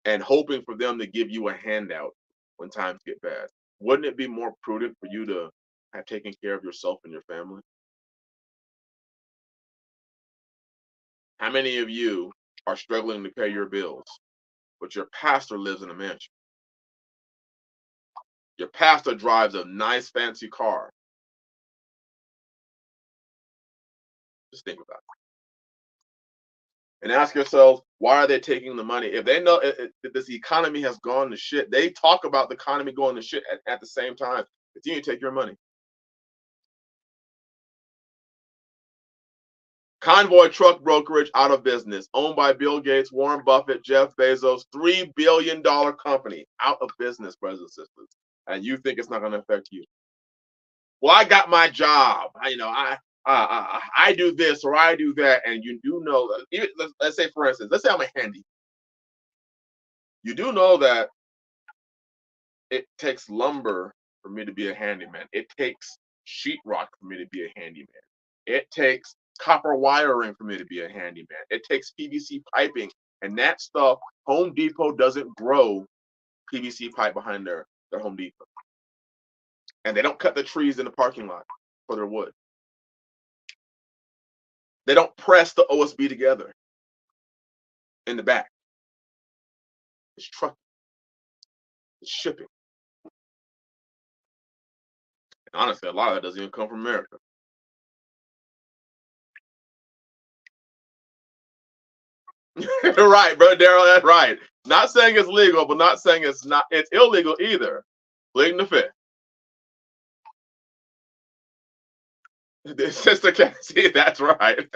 and hoping for them to give you a handout when times get bad? Wouldn't it be more prudent for you to have taken care of yourself and your family? How many of you are struggling to pay your bills, but your pastor lives in a mansion? Your pastor drives a nice fancy car. Just think about it. And ask yourselves, why are they taking the money? If they know that this economy has gone to shit, they talk about the economy going to shit at the same time. Continue to take your money. Convoy Truck Brokerage out of business, owned by Bill Gates, Warren Buffett, Jeff Bezos, $3 billion company out of business, brothers and sisters. And you think it's not going to affect you? Well, I got my job. I do this or I do that, and you do know that. Even, let's say, for instance, let's say I'm a handy. You do know that it takes lumber for me to be a handyman. It takes sheetrock for me to be a handyman. It takes copper wiring for me to be a handyman. It takes PVC piping, and that stuff, Home Depot doesn't grow PVC pipe behind their Home Depot. And they don't cut the trees in the parking lot for their wood. They don't press the OSB together in the back. It's trucking. It's shipping. And honestly, a lot of that doesn't even come from America. Right, bro, Daryl, that's right. Not saying it's legal, but not saying it's illegal either. Pleading the fifth. Sister Cassie, that's right.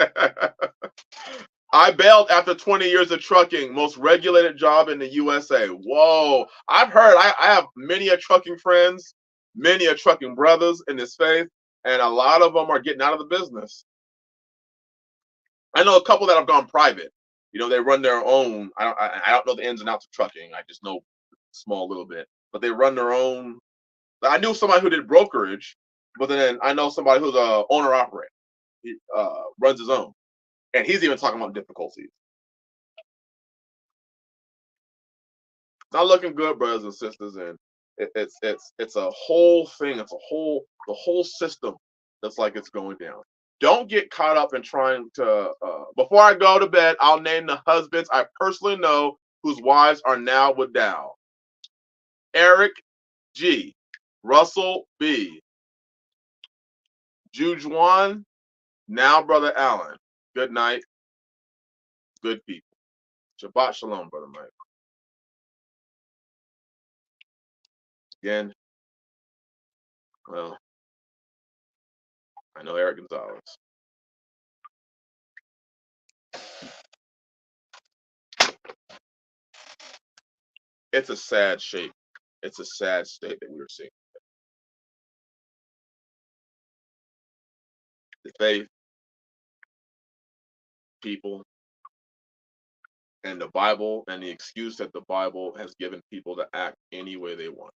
I bailed after 20 years of trucking, most regulated job in the USA. Whoa. I've heard, I have many a trucking friends, many a trucking brothers in this faith, and a lot of them are getting out of the business. I know a couple that have gone private. You know, they run their own. I don't know the ins and outs of trucking. I just know small little bit, but they run their own. I knew somebody who did brokerage, but then I know somebody who's a owner operator. He runs his own, and he's even talking about difficulties. Not looking good, brothers and sisters, and it's a whole thing. It's the whole system that's like it's going down. Don't get caught up in trying to. Before I go to bed, I'll name the husbands I personally know whose wives are now with Dow. Eric G, Russell B, Jujuan, now brother Allen. Good night, good people. Shabbat shalom, brother Mike. Again, well, I know Eric Gonzalez. It's a sad shape. It's a sad state that we're seeing. The faith, people, and the Bible, and the excuse that the Bible has given people to act any way they want.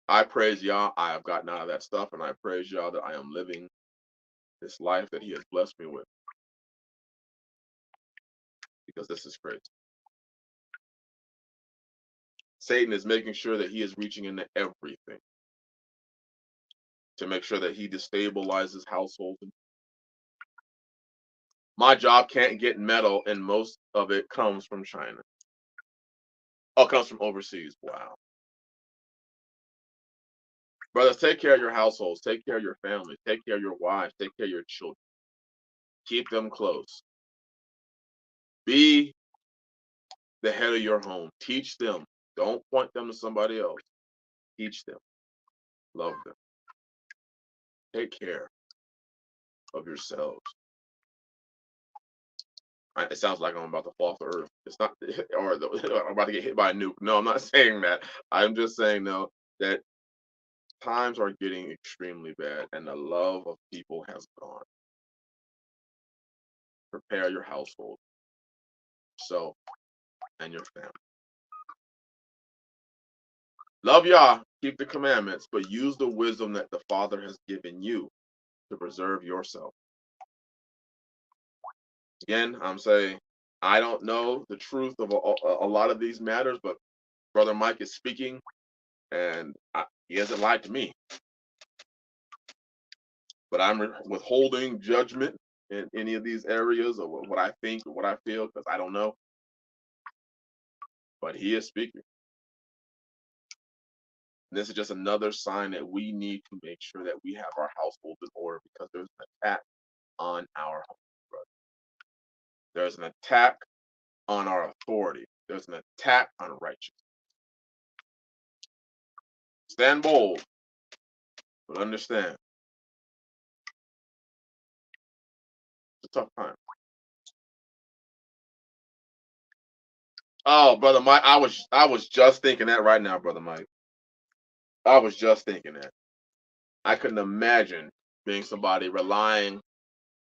I praise Yah. I have gotten out of that stuff, and I praise Yah that I am living this life that He has blessed me with. Because this is crazy. Satan is making sure that he is reaching into everything to make sure that he destabilizes households My job can't get metal, and most of it comes from China. Oh, comes from overseas. Wow. Brothers, take care of your households, take care of your families, take care of your wives, take care of your children. Keep them close. Be the head of your home. Teach them. Don't point them to somebody else. Teach them. Love them. Take care of yourselves. It sounds like I'm about to fall to earth. It's not, or I'm about to get hit by a nuke. No, I'm not saying that. I'm just saying, though, that times are getting extremely bad and the love of people has gone. Prepare your household, yourself, and your family. Love Yah, keep the commandments, but use the wisdom that the Father has given you to preserve yourself. Again, I'm saying I don't know the truth of a lot of these matters, but Brother Mike is speaking, and he hasn't lied to me. But I'm withholding judgment in any of these areas of what I think or what I feel because I don't know. But he is speaking. This is just another sign that we need to make sure that we have our household in order because there's an attack on our home, brother. There's an attack on our authority. There's an attack on righteousness. Stand bold, but understand it's a tough time. Oh, brother Mike, I was just thinking that right now, brother Mike. I was just thinking that. I couldn't imagine being somebody relying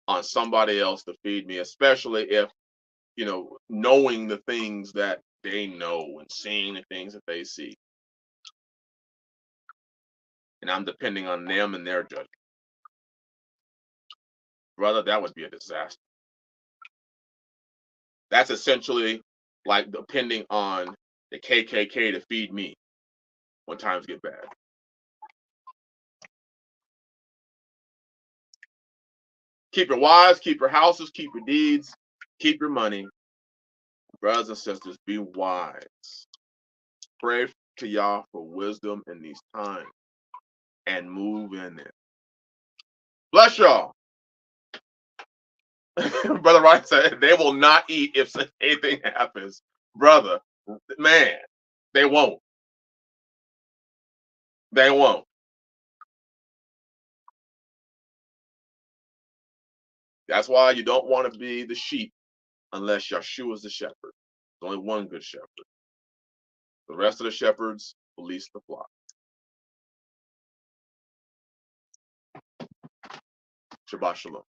on somebody else to feed me, especially if, knowing the things that they know and seeing the things that they see. And I'm depending on them and their judgment. Brother, that would be a disaster. That's essentially like depending on the KKK to feed me when times get bad. Keep your wives, keep your houses, keep your deeds, keep your money. Brothers and sisters, be wise. Pray to Yah for wisdom in these times and move in it. Bless y'all. Brother Wright said they will not eat if anything happens. Brother, man, they won't. They won't. That's why you don't want to be the sheep unless Yeshua is the shepherd. There's only one good shepherd. The rest of the shepherds police the flock. Shabbat shalom.